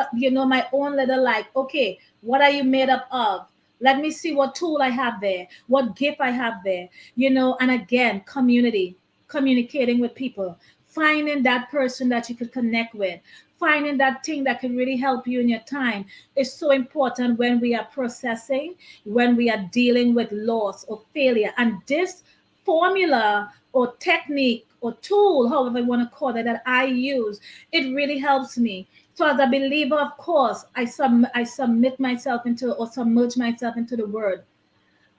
my own little like, okay, what are you made up of? Let me see what tool I have there, what gift I have there, and again, communicating with people, finding that person that you could connect with, finding that thing that can really help you in your time is so important when we are processing, when we are dealing with loss or failure. And this formula or technique or tool, however you want to call it, that I use, it really helps me. So as a believer, of course, I submit myself into or submerge myself into the word.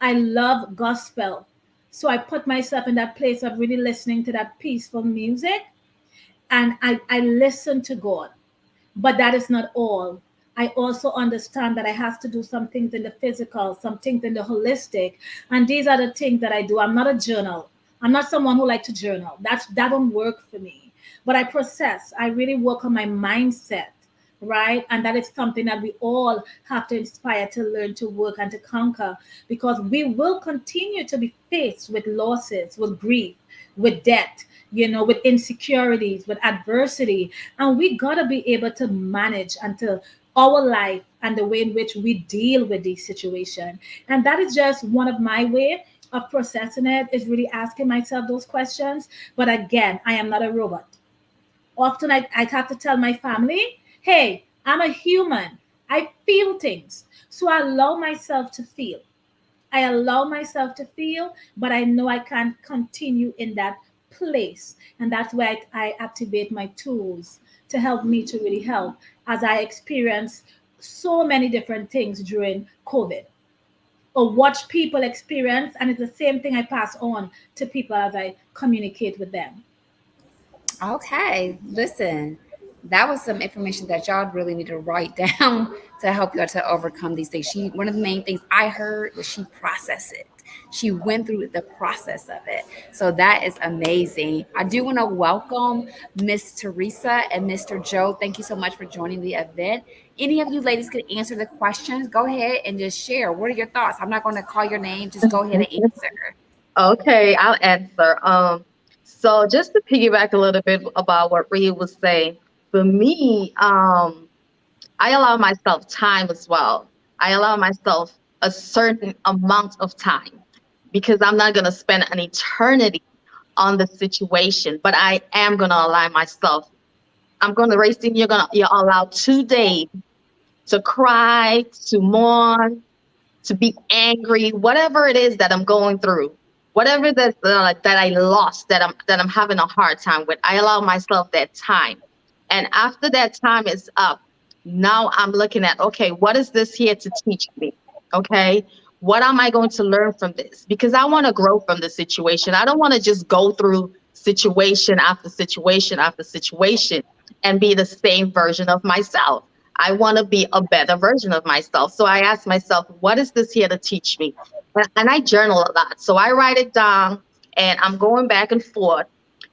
I love gospel. So I put myself in that place of really listening to that peaceful music, and I listen to God. But that is not all. I also understand that I have to do some things in the physical, some things in the holistic. And these are the things that I do. I'm not a journal. I'm not someone who like to journal. That don't work for me. But I process. I really work on my mindset, right? And that is something that we all have to inspire to learn to work and to conquer, because we will continue to be faced with losses, with grief, with debt, with insecurities, with adversity. And we got to be able to manage until our life and the way in which we deal with these situations. And that is just one of my way of processing it, is really asking myself those questions. But again, I am not a robot. Often I have to tell my family, hey, I'm a human. I feel things. So I allow myself to feel. I allow myself to feel, but I know I can't continue in that place. And that's why I activate my tools to help me to really help as I experience so many different things during COVID, or watch people experience. And it's the same thing I pass on to people as I communicate with them. Okay, listen. that was some information that y'all really need to write down to help y'all to overcome these things. She one of the main things I heard was she processed it. She went through the process of it. So that is amazing. I do want to welcome Miss Teresa and Mr. Joe. Thank you so much for joining the event. Any of you ladies could answer the questions. Go ahead and just share. What are your thoughts? I'm not going to call your name. Just go ahead and answer. Okay, I'll answer. So just to piggyback a little bit about what Rhea was saying, for me, I allow myself time as well. I allow myself a certain amount of time because I'm not going to spend an eternity on the situation, but I am going to allow myself. I'm going to Racine. You're allowed 2 days to cry, to mourn, to be angry, whatever it is that I'm going through, whatever that I lost, that I'm having a hard time with. I allow myself that time, and after that time is up, now I'm looking at, okay, what is this here to teach me? Okay, what am I going to learn from this? Because I want to grow from the situation. I don't want to just go through situation after situation after situation and be the same version of myself. I want to be a better version of myself. So I ask myself, what is this here to teach me? And I journal a lot. So I write it down and I'm going back and forth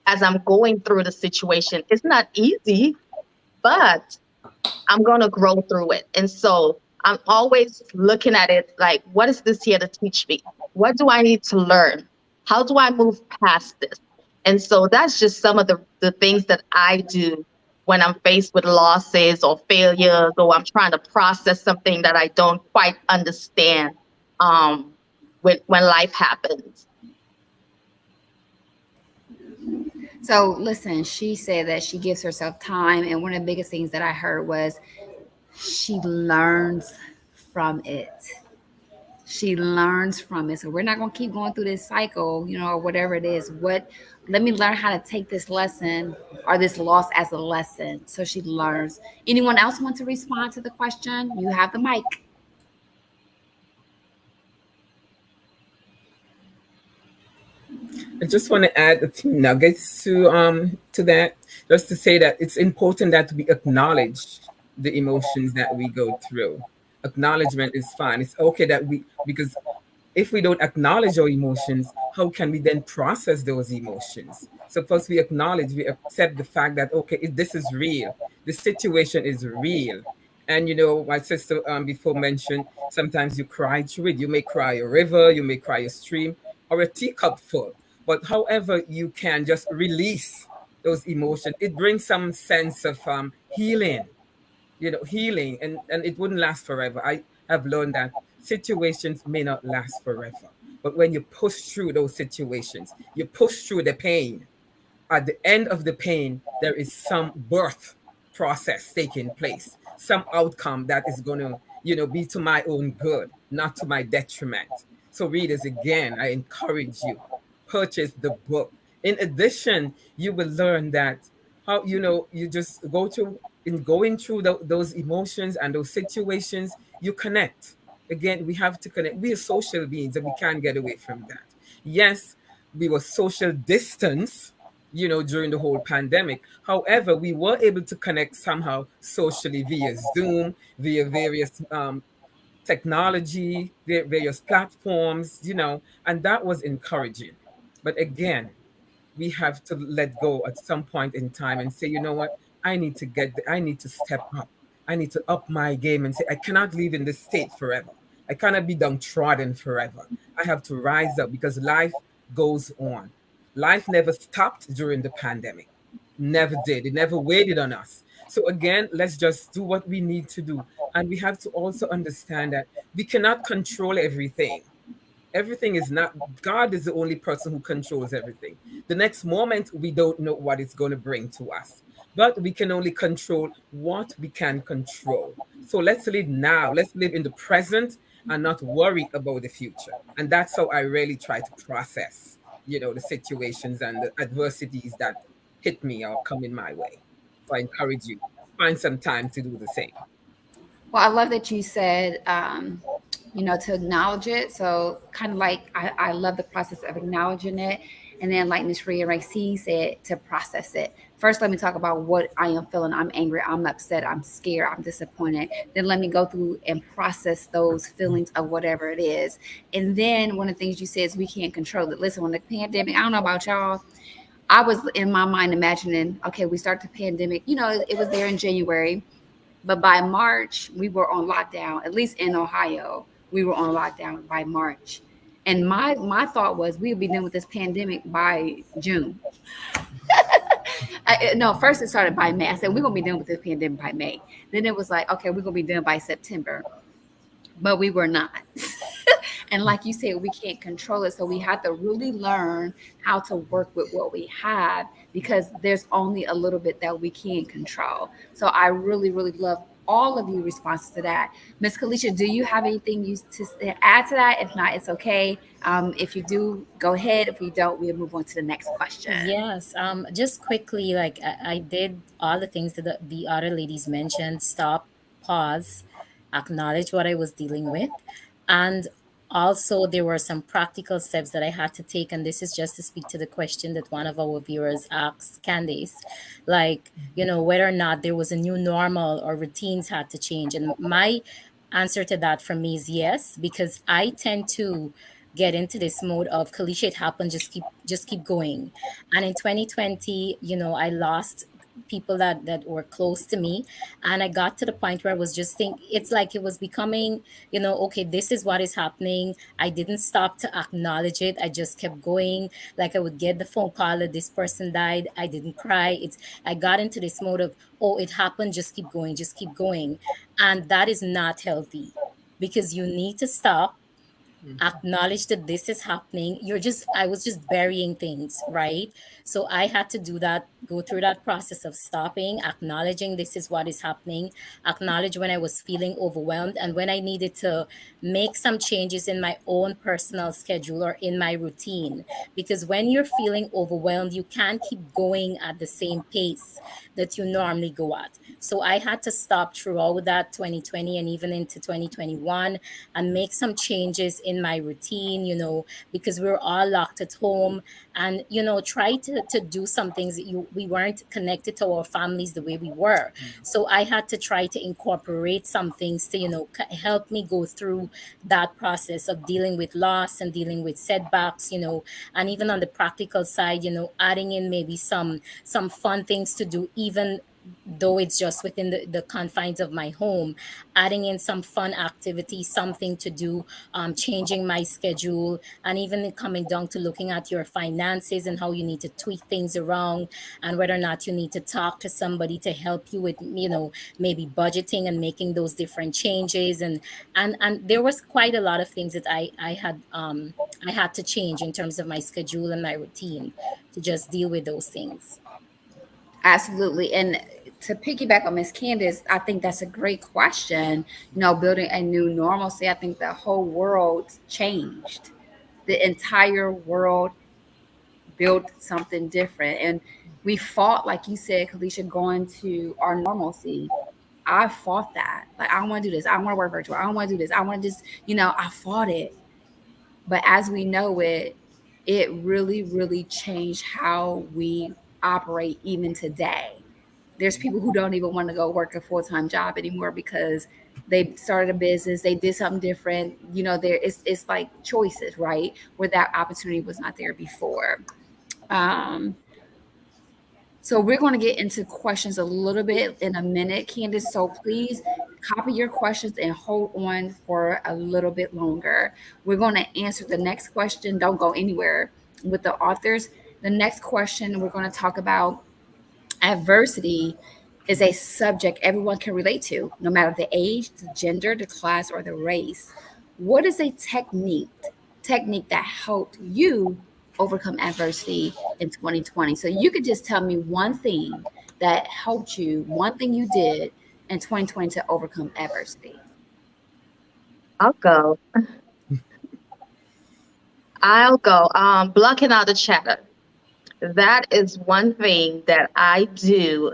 as I'm going through the situation. It's not easy, but I'm going to grow through it. And so I'm always looking at it like, what is this here to teach me? What do I need to learn? How do I move past this? And so that's just some of the things that I do when I'm faced with losses or failures, or I'm trying to process something that I don't quite understand um, when life happens. So listen, she said that she gives herself time, and one of the biggest things that I heard was she learns from it. She learns from it. So we're not going to keep going through this cycle, or whatever it is. Let me learn how to take this lesson or this loss as a lesson. So she learns. Anyone else want to respond to the question? You have the mic. I just want to add a few nuggets to that, just to say that it's important that we acknowledge the emotions that we go through. Acknowledgement is fine. It's okay that we, because if we don't acknowledge our emotions, how can we then process those emotions? So first we acknowledge, we accept the fact that okay, this is real. The situation is real. And my sister before mentioned, sometimes you cry through it. You may cry a river, you may cry a stream, or a teacup full. But however you can just release those emotions, it brings some sense of healing, healing, and it wouldn't last forever. I have learned that situations may not last forever, but when you push through those situations, you push through the pain. At the end of the pain, there is some birth process taking place, some outcome that is going to, be to my own good, not to my detriment. So, readers, again, I encourage you, purchase the book. In addition, you will learn that how, you just go through, in going through those emotions and those situations, you connect. Again, we have to connect. We are social beings and we can't get away from that. Yes, we were social distance, during the whole pandemic. However, we were able to connect somehow socially via Zoom, via various technology, various platforms, and that was encouraging. But again, we have to let go at some point in time and say, you know what, I need to step up. I need to up my game and say, I cannot live in this state forever. I cannot be downtrodden forever. I have to rise up because life goes on. Life never stopped during the pandemic. Never did. It never waited on us. So again, let's just do what we need to do. And we have to also understand that we cannot control everything. Everything is not, God is the only person who controls everything. The next moment, we don't know what it's going to bring to us, but we can only control what we can control. So let's live now. Let's live in the present and not worry about the future. And that's how I really try to process, the situations and the adversities that hit me or come in my way. So I encourage you, find some time to do the same. Well, I love that you said, to acknowledge it. So, kind of like, I love the process of acknowledging it. And then, like Miss Reea and Racine said, to process it. First, let me talk about what I am feeling. I'm angry, I'm upset, I'm scared, I'm disappointed. Then let me go through and process those feelings of whatever it is. And then one of the things you said is we can't control it. Listen, when the pandemic, I don't know about y'all, I was in my mind imagining, okay, we start the pandemic. It was there in January, but by March we were on lockdown. At least in Ohio, we were on lockdown by March. And my thought was we would be done with this pandemic by June. No, first it started by May. I said we're gonna be done with this pandemic by May. Then it was like, okay, we're gonna be done by September, but we were not. And like you said, we can't control it. So we have to really learn how to work with what we have, because there's only a little bit that we can control. So I really, really love all of your responses to that. Miss Kelicia, do you have anything to add to that? If not, it's okay. If you do, go ahead. If we don't, we'll move on to the next question. Yes, just quickly, like I did all the things that the other ladies mentioned: stop, pause, acknowledge what I was dealing with. And also, there were some practical steps that I had to take. And this is just to speak to the question that one of our viewers asked, Candice, like, whether or not there was a new normal or routines had to change. And my answer to that from me is yes, because I tend to get into this mode of Kalisha, it happened, just keep going. And in 2020, I lost people that were close to me, and I got to the point where I was just think it's like it was becoming, okay, this is what is happening. I didn't stop to acknowledge it. I just kept going. Like I would get the phone call that this person died, I didn't cry. It's I got into this mode of, oh, it happened, just keep going, just keep going. And that is not healthy, because you need to stop, acknowledge that this is happening. I was just burying things, right? So I had to do that, go through that process of stopping, acknowledging this is what is happening, acknowledge when I was feeling overwhelmed and when I needed to make some changes in my own personal schedule or in my routine. Because when you're feeling overwhelmed, you can't keep going at the same pace that you normally go at. So I had to stop throughout that 2020 and even into 2021 and make some changes in my routine, because we were all locked at home, and, try to do some things that we weren't connected to our families the way we were. So I had to try to incorporate some things to, help me go through that process of dealing with loss and dealing with setbacks, and even on the practical side, adding in maybe some fun things to do, even though it's just within the confines of my home, adding in some fun activities, something to do, changing my schedule, and even coming down to looking at your finances and how you need to tweak things around, and whether or not you need to talk to somebody to help you with, maybe budgeting and making those different changes. And there was quite a lot of things that I had to change in terms of my schedule and my routine to just deal with those things. Absolutely. And to piggyback on Miss Candace, I think that's a great question. Building a new normalcy, I think the whole world changed. The entire world built something different. And we fought, like you said, Kelicia, going to our normalcy. I fought that. Like, I don't want to do this. I don't want to work virtual. I don't want to do this. I want to just, I fought it. But as we know it, it really, really changed how we operate even today. There's people who don't even want to go work a full-time job anymore because they started a business, they did something different. It's like choices, right? Where that opportunity was not there before. Um, so we're going to get into questions a little bit in a minute, Candace. So please copy your questions and hold on for a little bit longer. We're going to answer the next question. Don't go anywhere with the authors. The next question we're going to talk about: adversity is a subject everyone can relate to, no matter the age, the gender, the class, or the race. What is a technique that helped you overcome adversity in 2020? So you could just tell me one thing that helped you, one thing you did in 2020 to overcome adversity. I'll go. I'll go. Blocking out the chatter. That is one thing that I do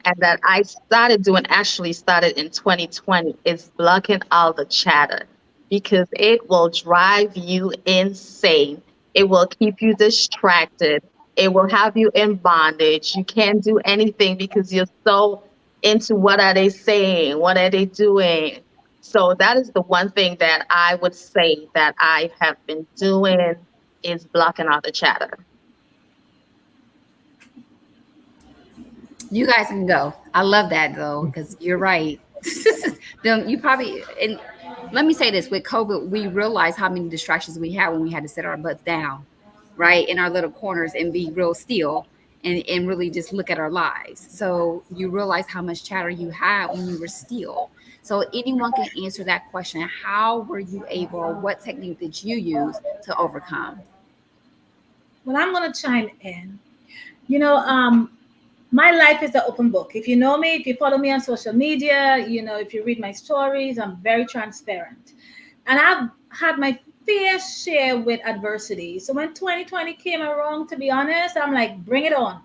and that I started doing, actually started in 2020, is blocking all the chatter, because it will drive you insane. It will keep you distracted. It will have you in bondage. You can't do anything because you're so into what are they saying? What are they doing? So that is the one thing that I would say that I have been doing is blocking out the chatter. You guys can go. I love that though, because you're right. Then you probably, and let me say this, with COVID, we realized how many distractions we had when we had to sit our butts down, right, in our little corners and be real still and really just look at our lives. So you realize how much chatter you had when you were still. So anyone can answer that question. How were you able, what technique did you use to overcome? Well, I'm gonna chime in. You know, my life is an open book. If you know me, if you follow me on social media, if you read my stories, I'm very transparent. And I've had my fair share with adversity. So when 2020 came around, to be honest, I'm like, bring it on.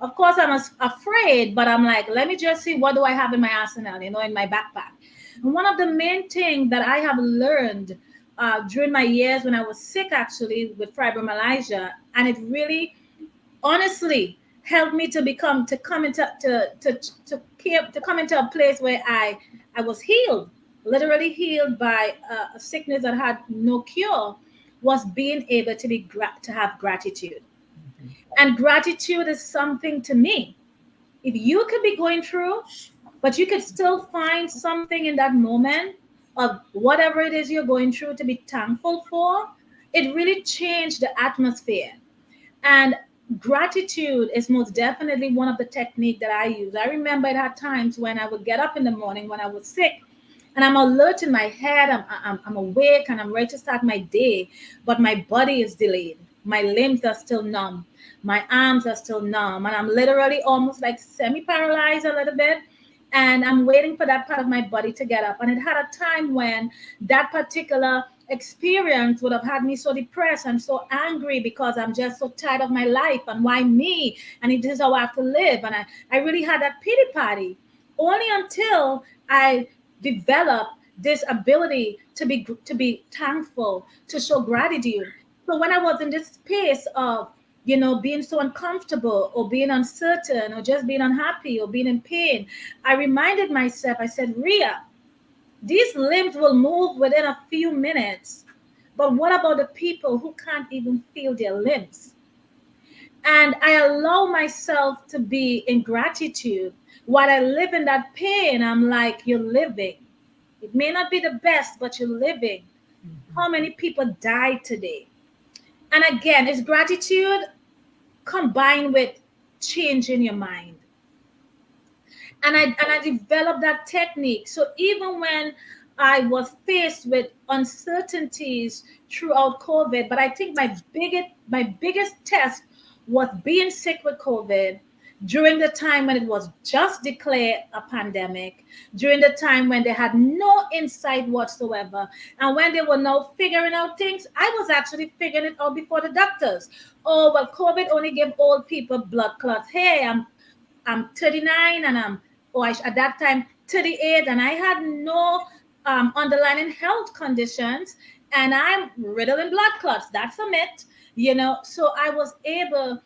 Of course, I'm afraid, but I'm like, let me just see what do I have in my arsenal, in my backpack. And one of the main things that I have learned during my years when I was sick, actually, with fibromyalgia, and it really honestly helped me to come into to come into a place where I was healed, literally healed by a sickness that had no cure, was being able to have gratitude. And gratitude is something, to me, if you could be going through, but you could still find something in that moment of whatever it is you're going through to be thankful for, it really changed the atmosphere. And gratitude is most definitely one of the technique that I use. I remember it had times when I would get up in the morning when I was sick, and I'm alert in my head, I'm awake and I'm ready to start my day, but my body is delayed. My limbs are still numb. My arms are still numb, and I'm literally almost like semi-paralyzed a little bit. And I'm waiting for that part of my body to get up. And it had a time when that particular experience would have had me so depressed and so angry because I'm just so tired of my life and why me? And it is how I have to live. And I really had that pity party only until I developed this ability to be thankful, to show gratitude. So when I was in this space of being so uncomfortable or being uncertain or just being unhappy or being in pain, I reminded myself, I said, Reea, these limbs will move within a few minutes. But what about the people who can't even feel their limbs? And I allow myself to be in gratitude. While I live in that pain, I'm like, you're living. It may not be the best, but you're living. How many people died today? And again, it's gratitude combined with changing your mind. And I developed that technique. So even when I was faced with uncertainties throughout COVID, but I think my biggest test was being sick with COVID during the time when it was just declared a pandemic, during the time when they had no insight whatsoever, and when they were now figuring out things. I was actually figuring it out before the doctors. Oh, well, COVID only gave old people blood clots. Hey, I'm 39 and at that time 38, and I had no underlying health conditions, and I'm riddled in blood clots. That's a myth. So I was able,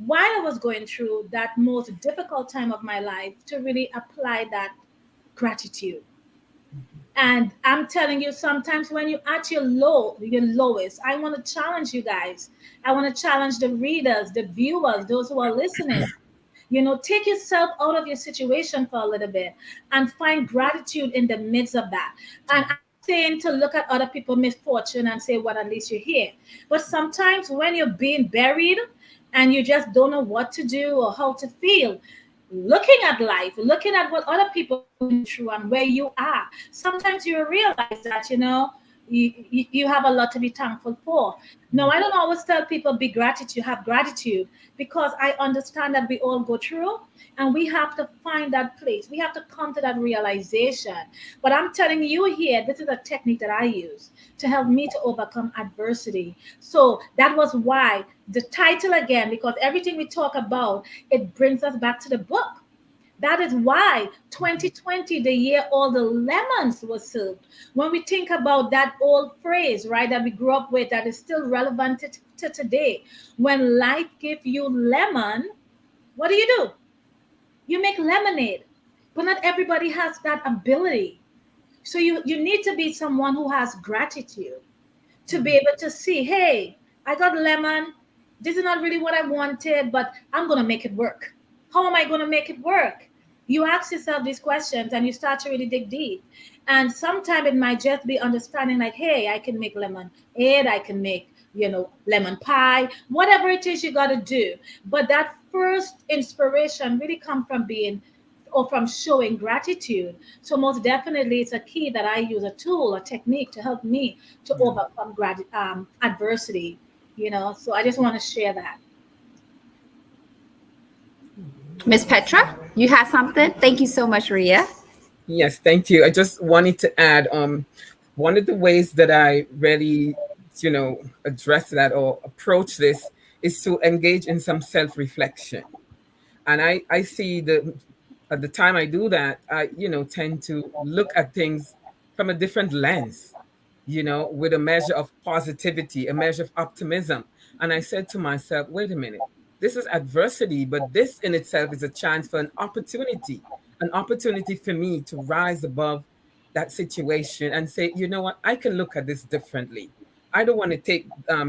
while I was going through that most difficult time of my life, to really apply that gratitude. And I'm telling you, sometimes when you're at your lowest, I want to challenge you guys. I want to challenge the readers, the viewers, those who are listening. Take yourself out of your situation for a little bit and find gratitude in the midst of that. And I'm not saying to look at other people's misfortune and say, well, at least you're here. But sometimes when you're being buried and you just don't know what to do or how to feel, looking at life, looking at what other people are going through and where you are, sometimes you realize that, you have a lot to be thankful for. No, I don't always tell people be gratitude, have gratitude, because I understand that we all go through and we have to find that place. We have to come to that realization. But I'm telling you here, this is a technique that I use to help me to overcome adversity. So that was why the title again, because everything we talk about, it brings us back to the book. That is why 2020, the year all the lemons were served. When we think about that old phrase, right, that we grew up with, that is still relevant to today. When life give you lemon, what do? You make lemonade. But not everybody has that ability. So you need to be someone who has gratitude to be able to see, hey, I got lemon. This is not really what I wanted, but I'm going to make it work. How am I going to make it work? You ask yourself these questions and you start to really dig deep. And sometimes it might just be understanding like, hey, I can make lemonade, I can make, lemon pie, whatever it is you got to do. But that first inspiration really come from being or from showing gratitude. So most definitely, it's a key that I use a tool, a technique to help me to Yeah. overcome adversity. So I just want to share that. Miss Petra, you had something? Thank you so much, Reea. Yes, thank you. I just wanted to add one of the ways that I really, address that or approach this is to engage in some self-reflection. And I see the at the time I do that, I, tend to look at things from a different lens, with a measure of positivity, a measure of optimism. And I said to myself, wait a minute, this is adversity, but this in itself is a chance for an opportunity for me to rise above that situation and say, you know what, I can look at this differently. I don't want to take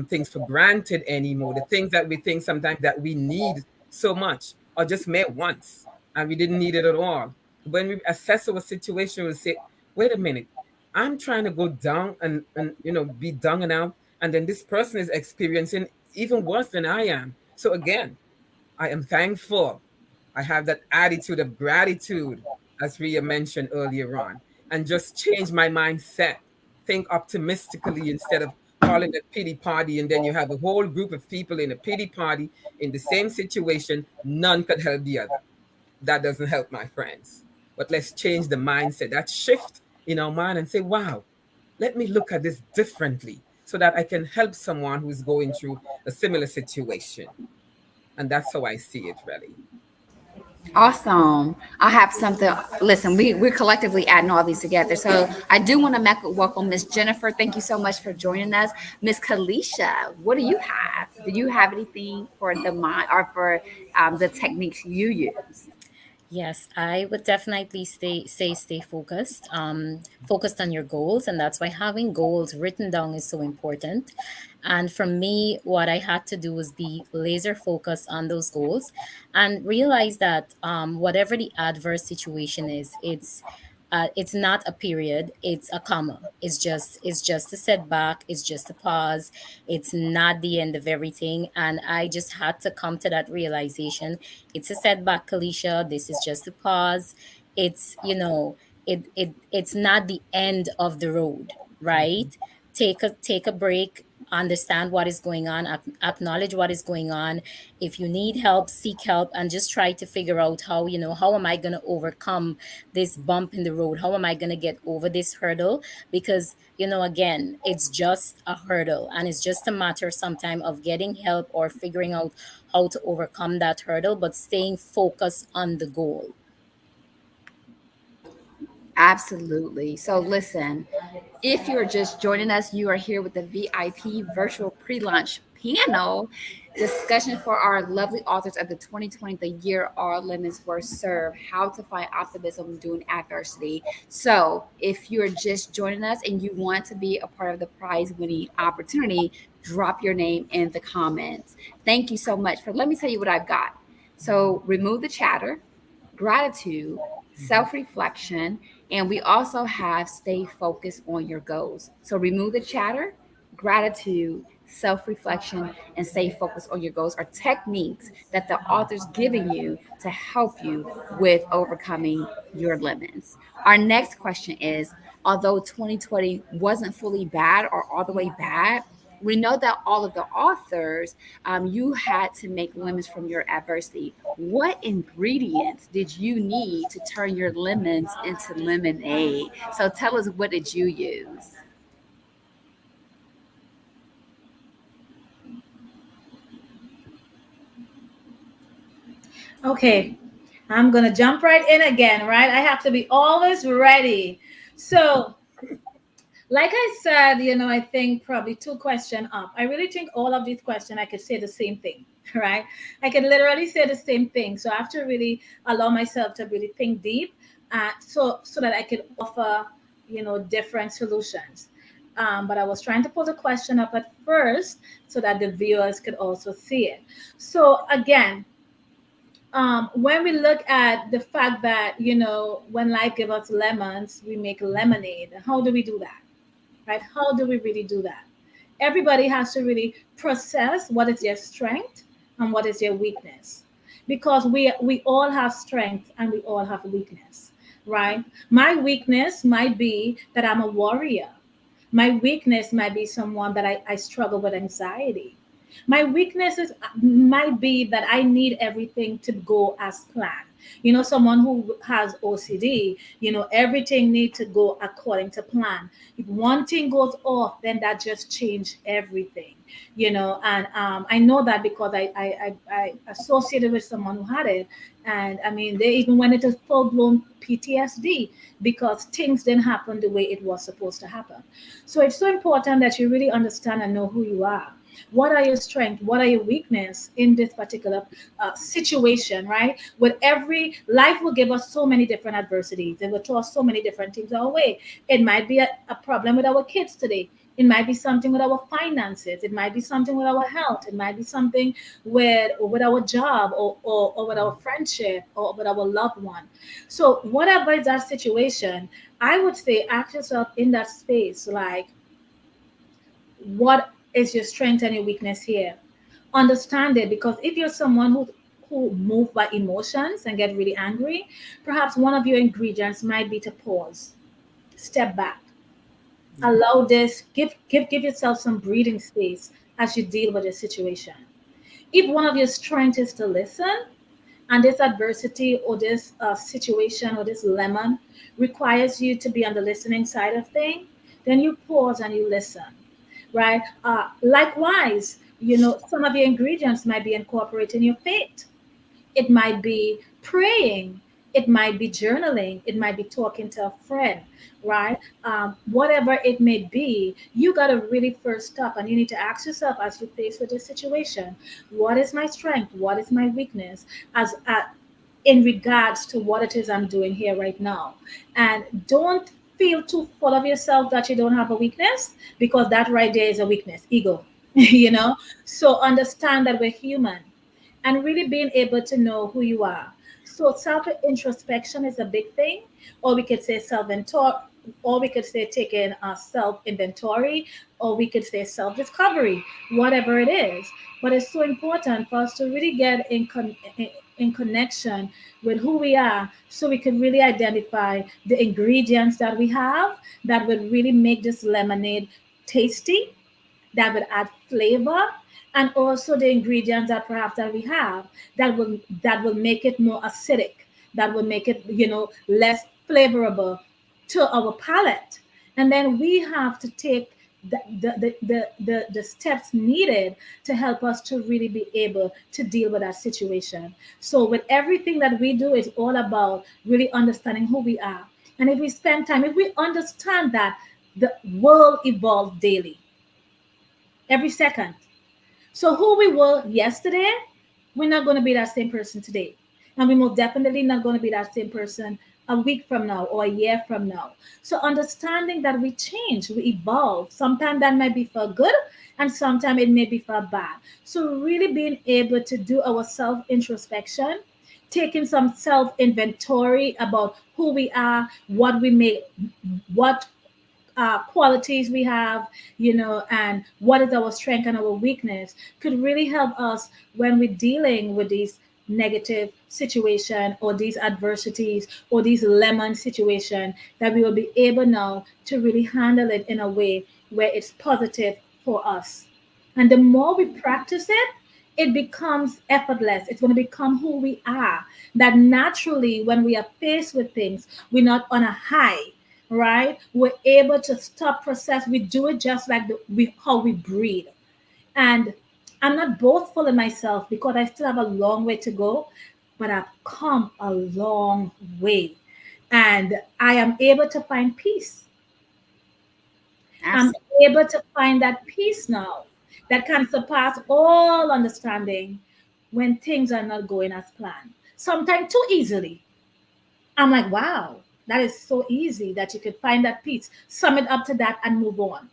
things for granted anymore. The things that we think sometimes that we need so much or just met once and we didn't need it at all. When we assess our situation, we say, wait a minute, I'm trying to go down and be down and out, and then this person is experiencing even worse than I am. So again, I am thankful. I have that attitude of gratitude, as Rhea mentioned earlier on, and just change my mindset. Think optimistically instead of calling it pity party, and then you have a whole group of people in a pity party in the same situation. None could help the other. That doesn't help, my friends. But let's change the mindset, that shift in our mind, and say, wow, let me look at this differently so that I can help someone who's going through a similar situation. And that's how I see it, really. Awesome. I have something. Listen, we're collectively adding all these together. So I do want to welcome Miss Jennifer. Thank you so much for joining us. Miss Kelicia, what do you have? Do you have anything for the mind or for the techniques you use? Yes, I would definitely stay focused. Focused on your goals, and that's why having goals written down is so important. And for me, what I had to do was be laser focused on those goals, and realize that whatever the adverse situation is, it's not a period, it's a comma. It's just a setback, it's just a pause. It's not the end of everything, and I just had to come to that realization. It's a setback, Kelicia. This is just a pause. It's, it's not the end of the road, right? Take a break, understand what is going on, acknowledge what is going on. If you need help, seek help, and just try to figure out how am I going to overcome this bump in the road? How am I going to get over this hurdle? Because, again, it's just a hurdle, and it's just a matter sometime of getting help or figuring out how to overcome that hurdle, but staying focused on the goal. Absolutely. So, listen, if you're just joining us, you are here with the VIP virtual pre launch panel discussion for our lovely authors of the 2020 The Year Our Lemons Were Served, How to Find Optimism During Adversity. So, if you're just joining us and you want to be a part of the prize winning opportunity, drop your name in the comments. Thank you so much for. Let me tell you what I've got. So, remove the chatter, gratitude, self reflection, and we also have stay focused on your goals. So remove the chatter, gratitude, self reflection, and stay focused on your goals are techniques that the author's giving you to help you with overcoming your limits. Our next question is, although 2020 wasn't fully bad or all the way bad, we know that all of the authors, you had to make lemons from your adversity. What ingredients did you need to turn your lemons into lemonade? So tell us, what did you use? Okay, I'm gonna jump right in again, right? I have to be always ready. So Like I said, I think probably two question up. I really think all of these questions I could say the same thing, right? I can literally say the same thing. So I have to really allow myself to really think deep, so that I could offer, different solutions. But I was trying to pose a question up at first so that the viewers could also see it. So again, when we look at the fact that, when life gives us lemons, we make lemonade. How do we do that? Right? How do we really do that? Everybody has to really process what is their strength and what is their weakness, because we all have strength and we all have weakness, right? My weakness might be that I'm a warrior. My weakness might be someone that I struggle with anxiety. My weaknesses might be that I need everything to go as planned. Someone who has OCD, everything needs to go according to plan. If one thing goes off, then that just changed everything. And I know that because I associated with someone who had it. And I mean, they even went into full blown PTSD because things didn't happen the way it was supposed to happen. So it's so important that you really understand and know who you are. What are your strengths? What are your weakness in this particular situation, right? With every life will give us so many different adversities. It will throw us so many different things our way. It might be a problem with our kids today. It might be something with our finances. It might be something with our health. It might be something with our job, or with our friendship, or with our loved one. So whatever is that situation, I would say ask yourself in that space, like, what is your strength and your weakness here? Understand it, because if you're someone who move by emotions and get really angry, perhaps one of your ingredients might be to pause, step back, Yeah. allow this, give yourself some breathing space as you deal with the situation. If one of your strengths is to listen, and this adversity or this situation or this lemon requires you to be on the listening side of things, then you pause and you listen, right? Likewise, some of your ingredients might be incorporating your faith. It might be praying. It might be journaling. It might be talking to a friend, right? Whatever it may be, you got to really first stop and you need to ask yourself as you face with this situation, what is my strength? What is my weakness? As in regards to what it is I'm doing here right now. And don't feel too full of yourself that you don't have a weakness, because that right there is a weakness, ego. So understand that we're human, and really being able to know who you are. So self introspection is a big thing, or we could say self inventory, or we could say taking a self inventory, or we could say self discovery, whatever it is. But it's so important for us to really get in connection with who we are, so we can really identify the ingredients that we have that would really make this lemonade tasty, that will add flavor, and also the ingredients that perhaps that we have that will make it more acidic, that will make it, less flavorable to our palate. And then we have to take the steps needed to help us to really be able to deal with that situation. So with everything that we do, it's all about really understanding who we are. And if we spend time, if we understand that the world evolves daily, every second. So who we were yesterday, we're not going to be that same person today. And we're most definitely not going to be that same person a week from now or a year from now. So understanding that we change, we evolve. Sometimes that might be for good and sometimes it may be for bad. So really being able to do our self introspection, taking some self inventory about who we are, what we make, what qualities we have, and what is our strength and our weakness, could really help us when we're dealing with these negative situation or these adversities or these lemon situation, that we will be able now to really handle it in a way where it's positive for us. And the more we practice it, it becomes effortless. It's going to become who we are. That naturally, when we are faced with things, we're not on a high, right? We're able to stop, process. We do it just like how we breathe. And I'm not boastful in myself because I still have a long way to go, but I've come a long way. And I am able to find peace. I'm Absolutely. able to find that peace now that can surpass all understanding when things are not going as planned. Sometimes too easily. I'm like, wow, that is so easy that you could find that peace, sum it up to that, and move on.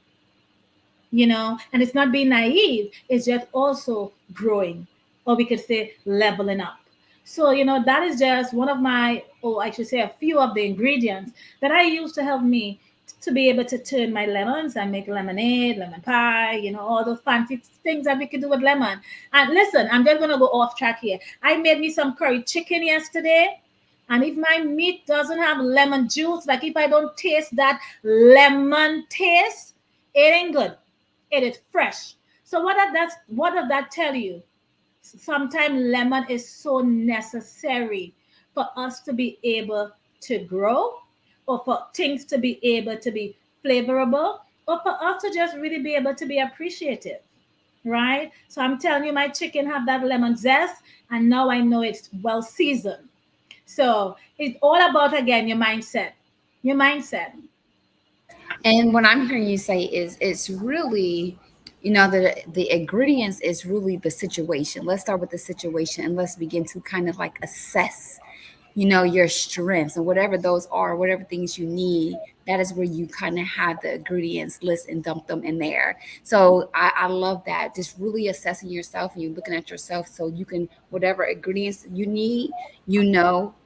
And it's not being naive, it's just also growing, or we could say leveling up. So that is just one of my, or I should say a few of the ingredients that I use to help me to be able to turn my lemons and make lemonade, lemon pie, all those fancy things that we could do with lemon. And listen, I'm just gonna go off track here. I made me some curry chicken yesterday, and if my meat doesn't have lemon juice, like if I don't taste that lemon taste, it ain't good. It is fresh. So what does that tell you? Sometimes lemon is so necessary for us to be able to grow, or for things to be able to be flavorable, or for us to just really be able to be appreciative. Right? So I'm telling you, my chicken have that lemon zest, and now I know it's well seasoned. So it's all about, again, your mindset. Your mindset. And what I'm hearing you say is it's really, the ingredients is really the situation. Let's start with the situation and let's begin to kind of like assess, your strengths and whatever those are, whatever things you need. That is where you kind of have the ingredients list and dump them in there. So I love that. Just really assessing yourself and you looking at yourself so you can, whatever ingredients you need,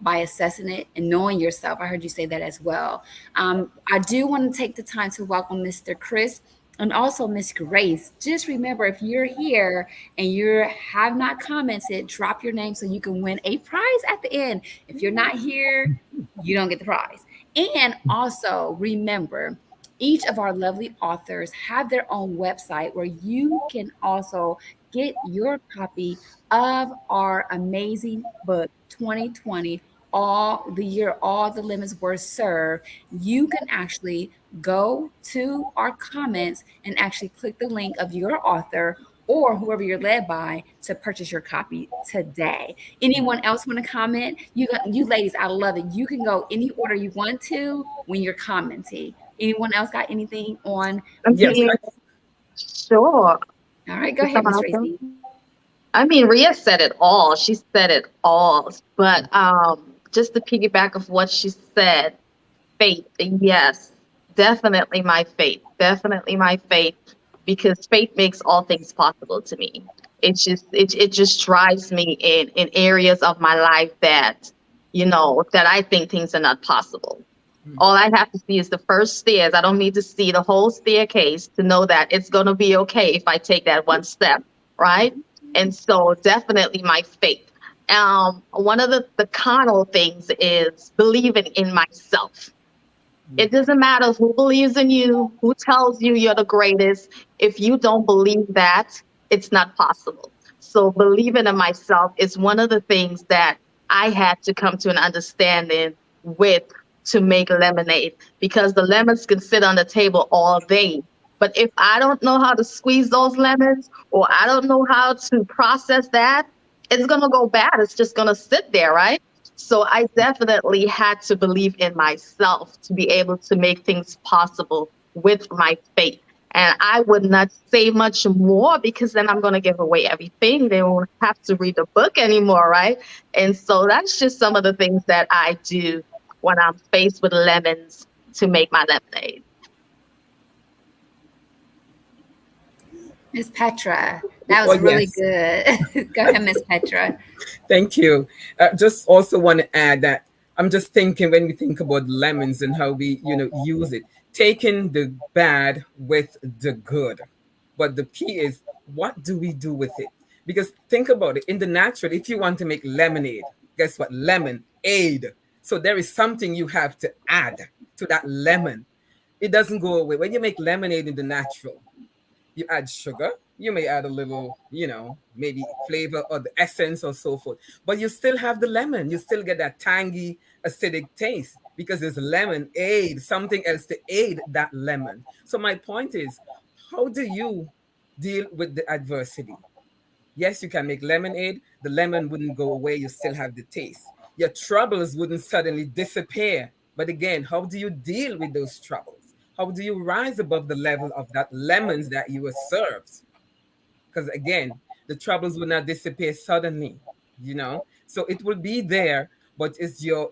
by assessing it and knowing yourself. I heard you say that as well. I do want to take the time to welcome Mr. Chris and also Miss Grace. Just remember, if you're here and you have not commented, drop your name so you can win a prize at the end. If you're not here, you don't get the prize. And also remember, each of our lovely authors have their own website where you can also get your copy of our amazing book 2020, all the year all the limits were served. You can actually go to our comments and actually click the link of your author or whoever you're led by to purchase your copy today. Anyone else want to comment? You ladies, I love it. You can go any order you want to when you're commenting. Anyone else got anything on I Yes, mean, sure. All right, go It's ahead, Miss awesome. Tracy. I mean, Rhea said it all. She said it all. But just to piggyback of what she said, faith, yes, definitely my faith. Definitely my faith, because faith makes all things possible to me. It just drives me in areas of my life that, that I think things are not possible. All I have to see is the first stairs. I don't need to see the whole staircase to know that it's going to be okay if I take that one step, right? And so definitely my faith. One of the carnal things is believing in myself. It doesn't matter who believes in you, who tells you you're the greatest. If you don't believe that, it's not possible. So believing in myself is one of the things that I had to come to an understanding with to make lemonade, because the lemons can sit on the table all day. But if I don't know how to squeeze those lemons, or I don't know how to process that, it's going to go bad. It's just going to sit there, right? So I definitely had to believe in myself to be able to make things possible with my faith. And I would not say much more, because then I'm going to give away everything. They won't have to read the book anymore, right? And so that's just some of the things that I do when I'm faced with lemons to make my lemonade. Miss Petra, that oh was really yes. good. Go ahead, Miss Petra. Thank you. Just also want to add that I'm just thinking, when we think about lemons and how we, use it, taking the bad with the good. But the key is, what do we do with it? Because think about it, in the natural, if you want to make lemonade, guess what? Lemon aid. So there is something you have to add to that lemon. It doesn't go away. When you make lemonade in the natural, you add sugar, you may add a little, maybe flavor or the essence or so forth, but you still have the lemon. You still get that tangy, acidic taste, because there's lemon aid, something else to aid that lemon. So my point is, how do you deal with the adversity? Yes, you can make lemonade. The lemon wouldn't go away. You still have the taste. Your troubles wouldn't suddenly disappear. But again, how do you deal with those troubles? How do you rise above the level of that lemons that you were served? Because again, the troubles will not disappear suddenly, you know. So it will be there, but it's your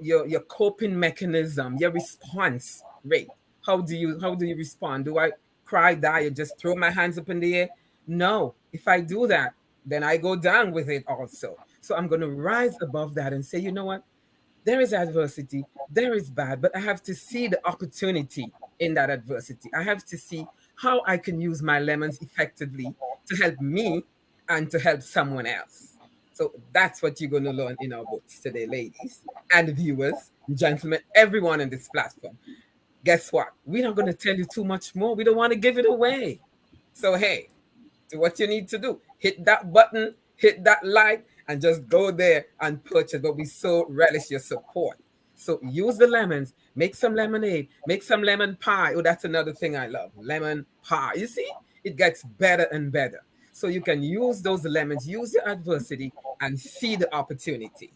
coping mechanism, your response rate. How do you respond? Do I cry, die, or just throw my hands up in the air? No. If I do that, then I go down with it also. So I'm going to rise above that and say, you know what? There is adversity, there is bad, but I have to see the opportunity in that adversity. I have to see how I can use my lemons effectively to help me and to help someone else. So that's what you're going to learn in our books today, ladies and viewers, gentlemen, everyone on this platform. Guess what? We're not going to tell you too much more. We don't want to give it away. So, hey, do what you need to do. Hit that button, hit that like, and just go there and purchase. But we so relish your support. So use the lemons, make some lemonade, make some lemon pie. Oh, that's another thing I love. Lemon pie. You see, it gets better and better. So you can use those lemons, use your adversity, and see the opportunity.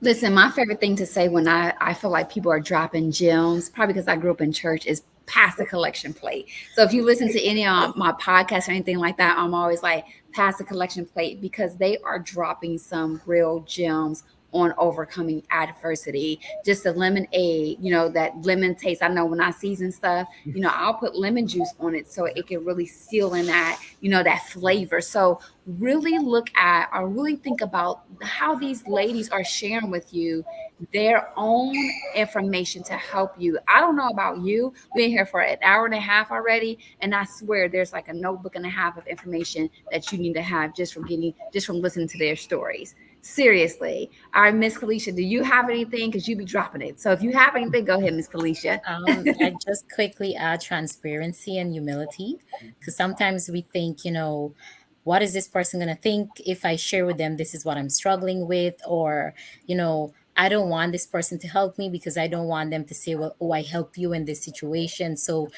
Listen, my favorite thing to say when I feel like people are dropping gems, probably because I grew up in church, is pass the collection plate. So if you listen to any of my podcasts or anything like that, I'm always like, pass the collection plate, because they are dropping some real gems on overcoming adversity. Just the lemonade, that lemon taste. I know when I season stuff, I'll put lemon juice on it so it can really seal in that, that flavor. So really look at or really think about how these ladies are sharing with you their own information to help you. I don't know about you. We've been here for an hour and a half already, and I swear there's like a notebook and a half of information that you need to have just from listening to their stories. Seriously. All right, Miss Kelicia, do you have anything? Because you be dropping it. So if you have anything, go ahead, Miss Kelicia. I just quickly add transparency and humility, because sometimes we think, what is this person going to think if I share with them this is what I'm struggling with? Or, I don't want this person to help me because I don't want them to say, well, oh, I help you in this situation. So,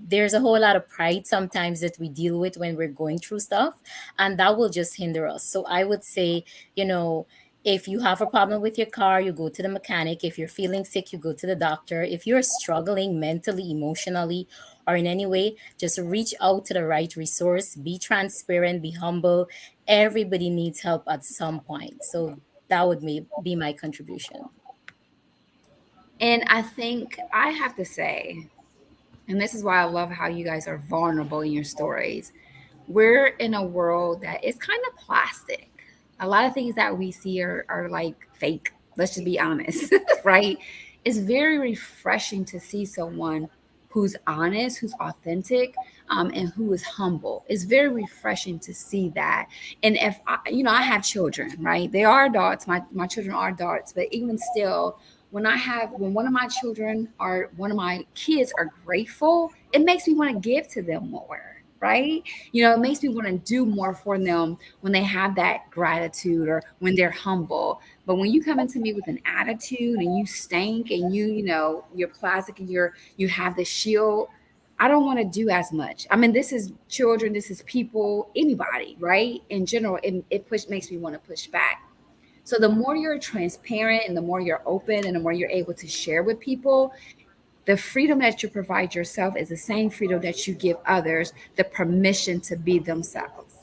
there's a whole lot of pride sometimes that we deal with when we're going through stuff, and that will just hinder us. So I would say, you know, if you have a problem with your car, you go to the mechanic. If you're feeling sick, you go to the doctor. If you're struggling mentally, emotionally, or in any way, just reach out to the right resource. Be transparent, be humble. Everybody needs help at some point. So that would be my contribution. And I think I have to say, and this is why I love how you guys are vulnerable in your stories. We're in a world that is kind of plastic. A lot of things that we see are like fake. Let's just be honest, right? It's very refreshing to see someone who's honest, who's authentic, and who is humble. It's very refreshing to see that. And if I have children, right? They are adults. My children are adults, but even still, when one of my kids are grateful, it makes me want to give to them more, right? It makes me want to do more for them when they have that gratitude or when they're humble. But when you come into me with an attitude and you stink and you're plastic and you have the shield, I don't want to do as much. I mean, this is children, this is people, anybody, right? In general, it makes me want to push back. So the more you're transparent and the more you're open and the more you're able to share with people, the freedom that you provide yourself is the same freedom that you give others the permission to be themselves.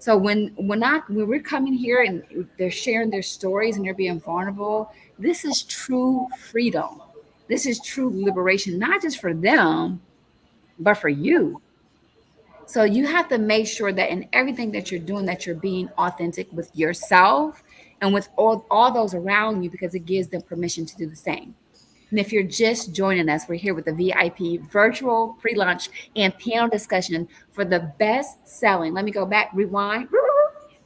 So when we're coming here and they're sharing their stories and they're being vulnerable, this is true freedom. This is true liberation, not just for them, but for you. So you have to make sure that in everything that you're doing, that you're being authentic with yourself and with all those around you, because it gives them permission to do the same. And if you're just joining us, we're here with the VIP virtual pre-launch and panel discussion for the best selling. Let me go back, rewind.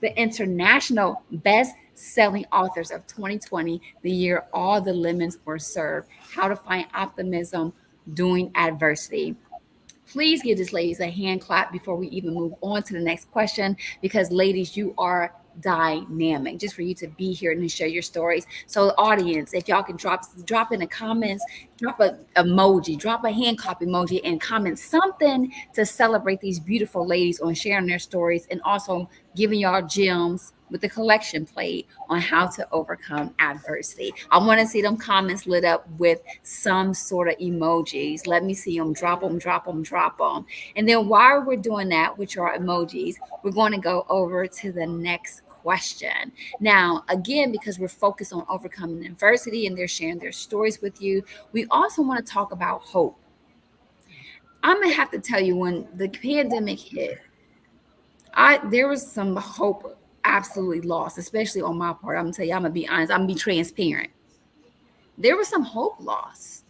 The international best selling authors of 2020, the year all the lemons were served. How to find optimism during adversity. Please give these ladies a hand clap before we even move on to the next question, because ladies, you are dynamic just for you to be here and share your stories. So audience, if y'all can drop in the comments, drop a emoji, drop a hand clap emoji, and comment something to celebrate these beautiful ladies on sharing their stories and also giving y'all gems with the collection plate on how to overcome adversity. I want to see them comments lit up with some sort of emojis. Let me see them. Drop them, drop them, drop them. And then while we're doing that, which are emojis, we're going to go over to the next question. Now, again, because we're focused on overcoming adversity and they're sharing their stories with you, we also want to talk about hope. I'm gonna have to tell you, when the pandemic hit, I there was some hope absolutely lost, especially on my part. I'm gonna tell you, I'm gonna be honest, I'm gonna be transparent. There was some hope lost.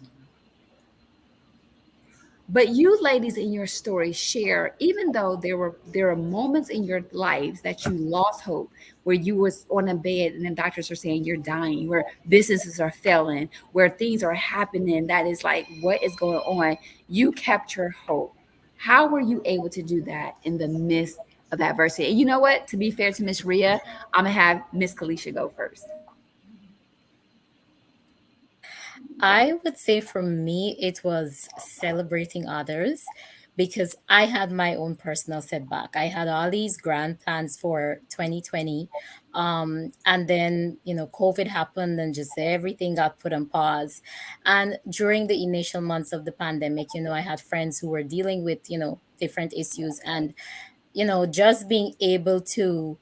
But you ladies in your story share, even though there are moments in your lives that you lost hope, where you was on a bed and the doctors are saying you're dying, where businesses are failing, where things are happening that is like, what is going on? You kept your hope. How were you able to do that in the midst of adversity? And you know what? To be fair to Miss Reea, I'm gonna have Miss Kelicia go first. I would say for me, it was celebrating others because I had my own personal setback. I had all these grand plans for 2020. And then, COVID happened and just everything got put on pause. And during the initial months of the pandemic, I had friends who were dealing with, different issues. And, just being able to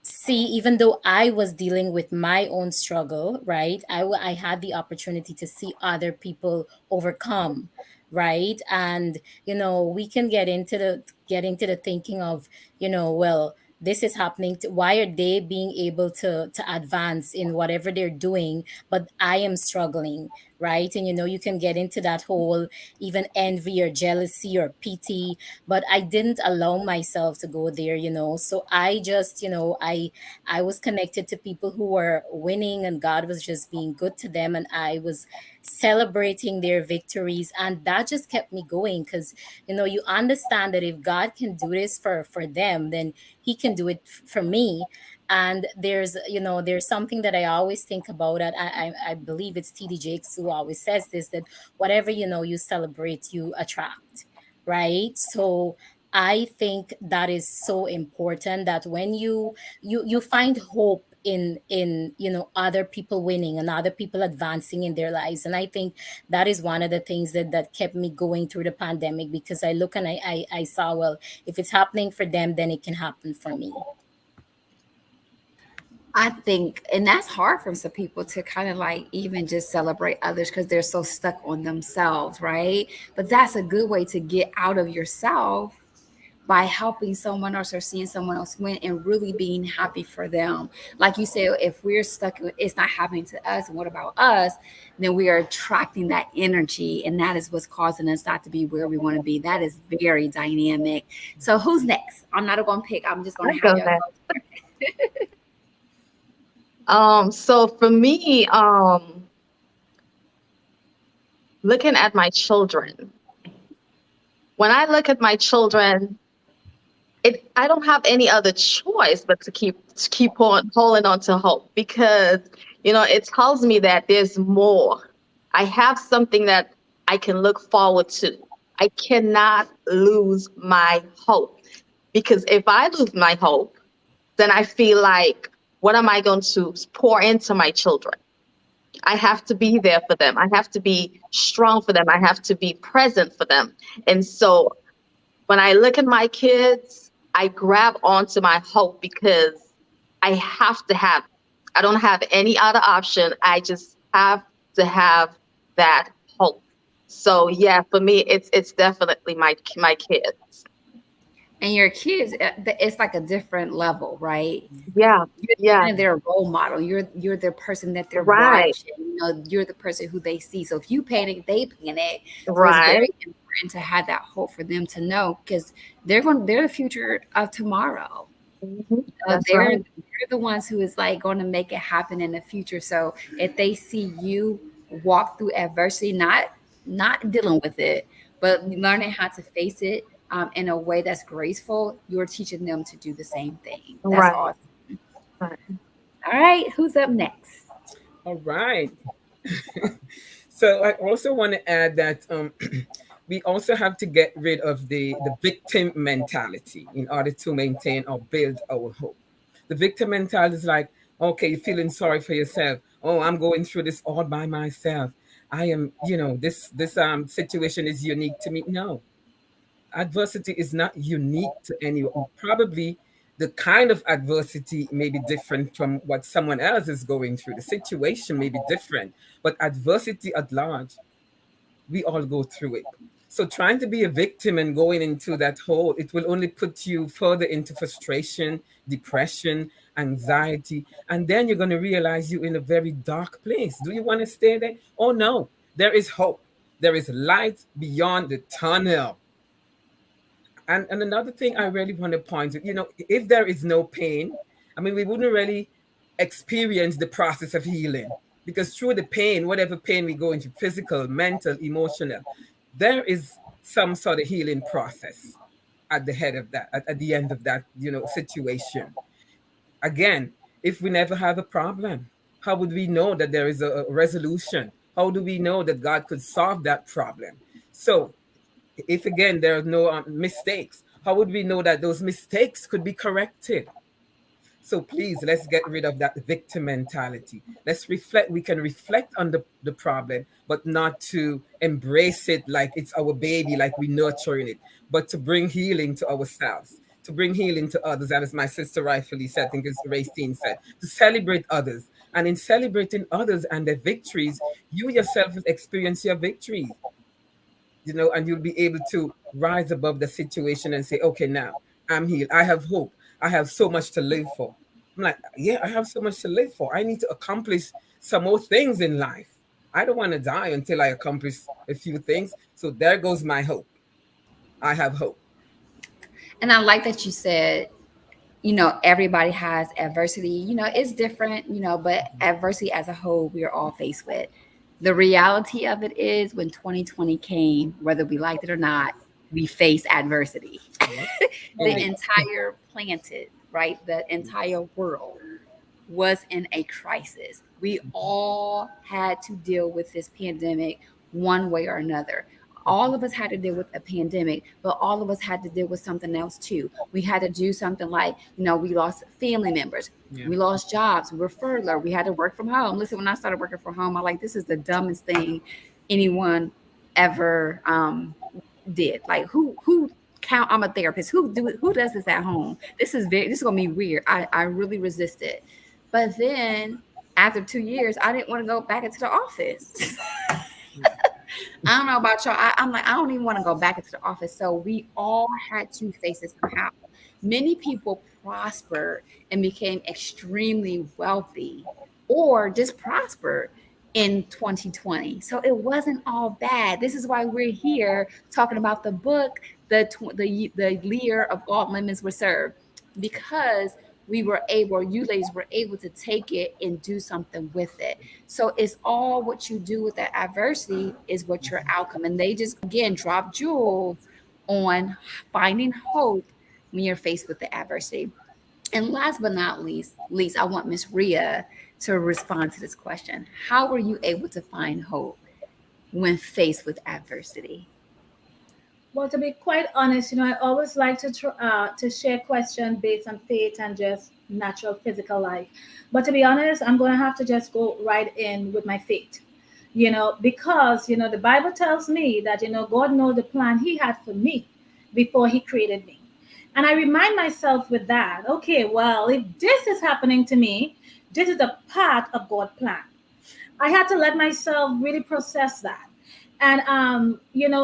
see, even though I was dealing with my own struggle, right, I had the opportunity to see other people overcome, right. And we can get into the thinking of, well, this is happening to, why are they being able to advance in whatever they're doing, but I am struggling, right. And you can get into that whole even envy or jealousy or pity, but I didn't allow myself to go there. So I just, I was connected to people who were winning, and God was just being good to them, and I was celebrating their victories, and that just kept me going, because you understand that if God can do this for them, then he can do it for me. And there's something that I always think about, that I believe it's TD Jakes who always says this, that whatever you celebrate, you attract, right? So I think that is so important, that when you find hope in other people winning and other people advancing in their lives. And I think that is one of the things that kept me going through the pandemic, because I look and I saw, well, if it's happening for them, then it can happen for me. I think, and that's hard for some people to kind of like even just celebrate others because they're so stuck on themselves, right? But that's a good way to get out of yourself by helping someone else or seeing someone else win and really being happy for them. Like you said, if we're stuck, it's not happening to us, and what about us? Then we are attracting that energy, and that is what's causing us not to be where we want to be. That is very dynamic. So who's next? I'm not going to pick. I'm just going I to have go y'all next. go. So for me, looking at my children, when I look at my children, I don't have any other choice but to keep on holding on to hope, because it tells me that there's more. I have something that I can look forward to. I cannot lose my hope, because if I lose my hope, then I feel like, what am I going to pour into my children? I have to be there for them. I have to be strong for them. I have to be present for them. And so when I look at my kids, I grab onto my hope, because I have to have it. I don't have any other option. I just have to have that hope. So yeah, for me, it's definitely my kids. And your kids, it's like a different level, right? Yeah, You're yeah, kind of their role model. You're the person that they're right, watching. You're the person who they see. So if you panic, they panic. So it's right. very important to have that hope for them to know, because they're the future of tomorrow. That's right. They're the ones who is like going to make it happen in the future. So if they see you walk through adversity, not dealing with it, but learning how to face it in a way that's graceful, you're teaching them to do the same thing. That's Right, awesome. right. All right, who's up next? All right. So I also want to add that we also have to get rid of the victim mentality in order to maintain or build our hope. The victim mentality is like, okay, you're feeling sorry for yourself. Oh, I'm going through this all by myself. I am, this situation is unique to me. No, adversity is not unique to anyone. Probably the kind of adversity may be different from what someone else is going through. The situation may be different, but adversity at large, we all go through it. So trying to be a victim and going into that hole, it will only put you further into frustration, depression, anxiety, and then you're going to realize you're in a very dark place. Do you want to stay there? Oh no, there is hope. There is light beyond the tunnel. And another thing I really want to point to, if there is no pain, I mean, we wouldn't really experience the process of healing, because through the pain, whatever pain we go into, physical, mental, emotional, there is some sort of healing process at the head of that, at the end of that, situation. Again, if we never have a problem, how would we know that there is a resolution? How do we know that God could solve that problem? So if again there are no mistakes, how would we know that those mistakes could be corrected? So please, let's get rid of that victim mentality. Let's reflect. We can reflect on the problem, but not to embrace it like it's our baby, like we nurturing it, but to bring healing to ourselves, to bring healing to others. And as my sister rightfully said, I think it's Racine said, to celebrate others. And in celebrating others and their victories, you yourself will experience your victories, and you'll be able to rise above the situation and say, okay, now I'm healed. I have hope. I have so much to live for. I'm like, yeah, I have so much to live for. I need to accomplish some more things in life. I don't want to die until I accomplish a few things. So there goes my hope. I have hope. And I like that you said, everybody has adversity. It's different, but adversity as a whole, we are all faced with. The reality of it is when 2020 came, whether we liked it or not, we face adversity. Yep. The Right. entire planet, right? The entire world was in a crisis. We all had to deal with this pandemic one way or another. All of us had to deal with a pandemic, but all of us had to deal with something else too. We had to do something like, we lost family members, Yeah. we lost jobs, we were furloughed, we had to work from home. Listen, when I started working from home, I'm like, this is the dumbest thing anyone ever did. Like, who count? I'm a therapist. Who does this at home? This is gonna be weird. I really resist it. But then after 2 years, I didn't want to go back into the office. I don't know about y'all. I'm like, I don't even want to go back into the office. So we all had to face it somehow. Many people prospered and became extremely wealthy, or just prospered in 2020. So it wasn't all bad. This is why we're here talking about the book, the year of all lemons were served, because you ladies were able to take it and do something with it. So it's all what you do with that adversity is what your outcome. And they just again drop jewels on finding hope when you're faced with the adversity. And last but not least, I want Miss Reea to respond to this question. How were you able to find hope when faced with adversity? Well, to be quite honest, I always like to share questions based on faith and just natural physical life. But to be honest, I'm going to have to just go right in with my faith. Because the Bible tells me that God knows the plan He had for me before He created me, and I remind myself with that. Okay, well, if this is happening to me, this is a part of God's plan. I had to let myself really process that. And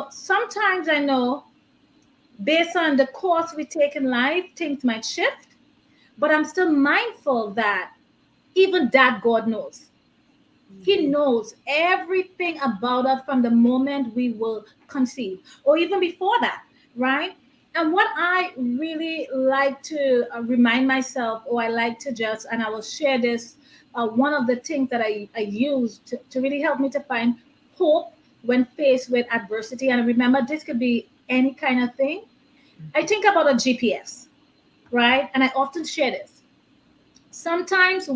sometimes I know based on the course we take in life, things might shift, but I'm still mindful that even that God knows. He knows everything about us from the moment we will conceive, or even before that, right? And what I really like to remind myself, or I like to just, and I will share this, one of the things that I use to really help me to find hope when faced with adversity. And remember, this could be any kind of thing. I think about a GPS, right? And I often share this. Sometimes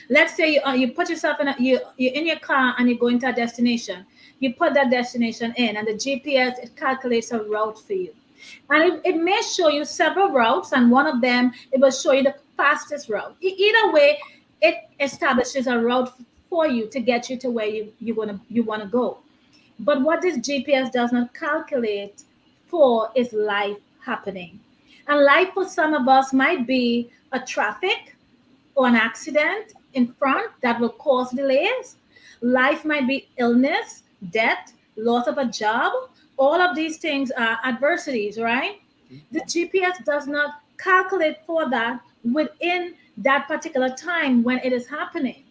let's say you put yourself you're in your car and you're going to a destination. You put that destination in, and the GPS, it calculates a route for you, and it may show you several routes, and one of them it will show you fastest route. Either way, it establishes a route for you to get you to where you want to go. But what this GPS does not calculate for is life happening. And life for some of us might be a traffic or an accident in front that will cause delays. Life might be illness, death, loss of a job. All of these things are adversities, right? The GPS does not calculate for that within that particular time when it is happening.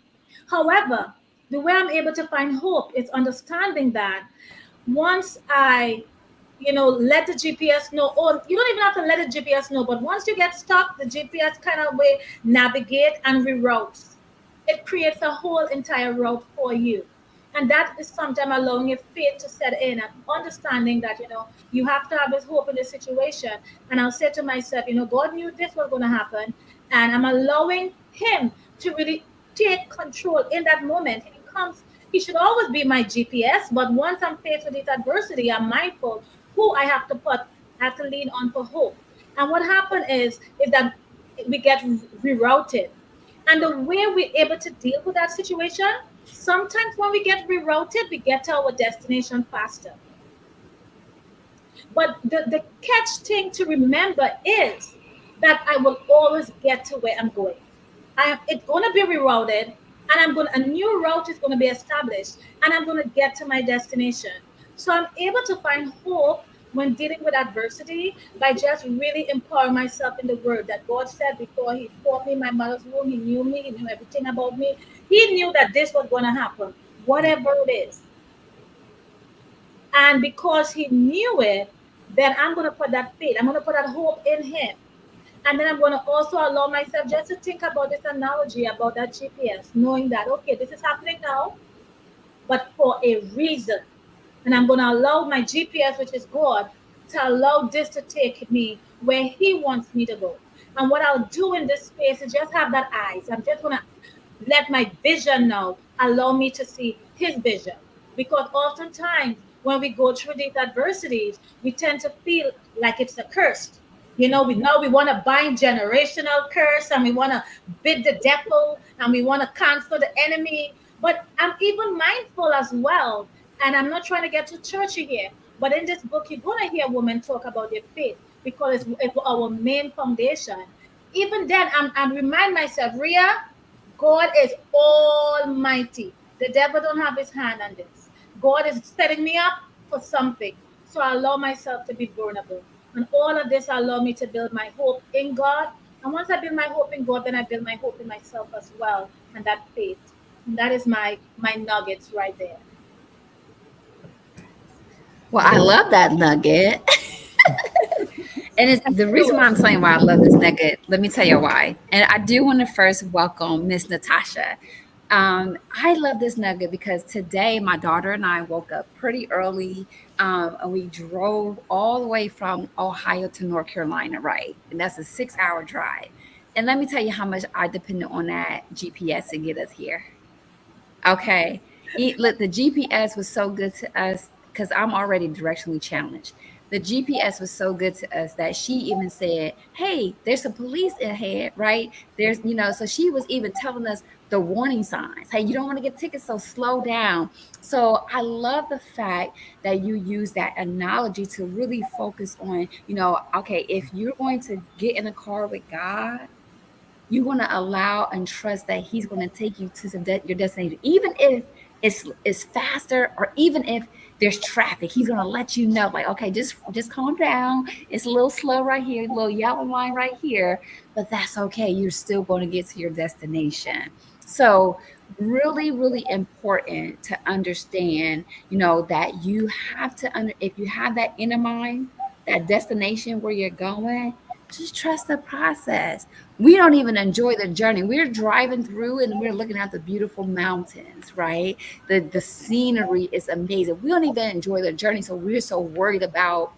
However, the way I'm able to find hope is understanding that once I, let the GPS know, or you don't even have to let the GPS know, but once you get stuck, the GPS kind of way navigate and reroutes. It creates a whole entire route for you. And that is sometimes allowing your faith to set in and understanding that, you have to have this hope in this situation. And I'll say to myself, God knew this was going to happen. And I'm allowing Him to really take control in that moment. He should always be my GPS, but once I'm faced with this adversity, I'm mindful who I have to lean on for hope. And what happened is that we get rerouted. And the way we're able to deal with that situation, sometimes when we get rerouted, we get to our destination faster. But the catch thing to remember is that I will always get to where I'm going. It's going to be rerouted, and a new route is going to be established, and I'm going to get to my destination. So I'm able to find hope when dealing with adversity by just really empowering myself in the word that God said before He formed me in my mother's womb. He knew me, He knew everything about me. He knew that this was going to happen, whatever it is. And because He knew it, then I'm going to put that faith, I'm going to put that hope in Him. And then I'm going to also allow myself just to think about this analogy about that GPS, knowing that, okay, this is happening now, but for a reason. And I'm going to allow my GPS, which is God, to allow this to take me where He wants me to go. And what I'll do in this space is just have that eyes. I'm just going to let my vision now allow me to see His vision. Because oftentimes when we go through these adversities, we tend to feel like it's a curse. We know we want to bind generational curse, and we want to bid the devil, and we want to cancel the enemy. But I'm even mindful as well, and I'm not trying to get too churchy here, but in this book, you're going to hear women talk about their faith because it's our main foundation. Even then, I'm remind myself, Reea, God is almighty. The devil don't have his hand on this. God is setting me up for something. So I allow myself to be vulnerable. And all of this allow me to build my hope in God. And once I build my hope in God, then I build my hope in myself as well. And that faith. And that is my nuggets right there. Well, I love that nugget. And it's the reason why I'm saying why I love this nugget. Let me tell you why. And I do want to first welcome Miss Natasha. I love this nugget because today my daughter and I woke up pretty early, and we drove all the way from Ohio to North Carolina, right? And that's a 6-hour drive. And let me tell you how much I depended on that GPS to get us here. Okay. Look, the GPS was so good to us because I'm already directionally challenged. The GPS was so good to us that she even said, "Hey, there's some police ahead, right? So she was even telling us the warning signs. Hey, you don't want to get tickets, so slow down." So I love the fact that you use that analogy to really focus on, okay, if you're going to get in a car with God, you want to allow and trust that He's going to take you to your destination, even if it's faster, or even if there's traffic. He's going to let you know, like, okay, just calm down. It's a little slow right here, a little yellow line right here, but that's okay. You're still going to get to your destination. So really, really important to understand, that you have to if you have that inner mind, that destination where you're going, just trust the process. We don't even enjoy the journey. We're driving through and we're looking at the beautiful mountains, right? The scenery is amazing. We don't even enjoy the journey. So we're so worried about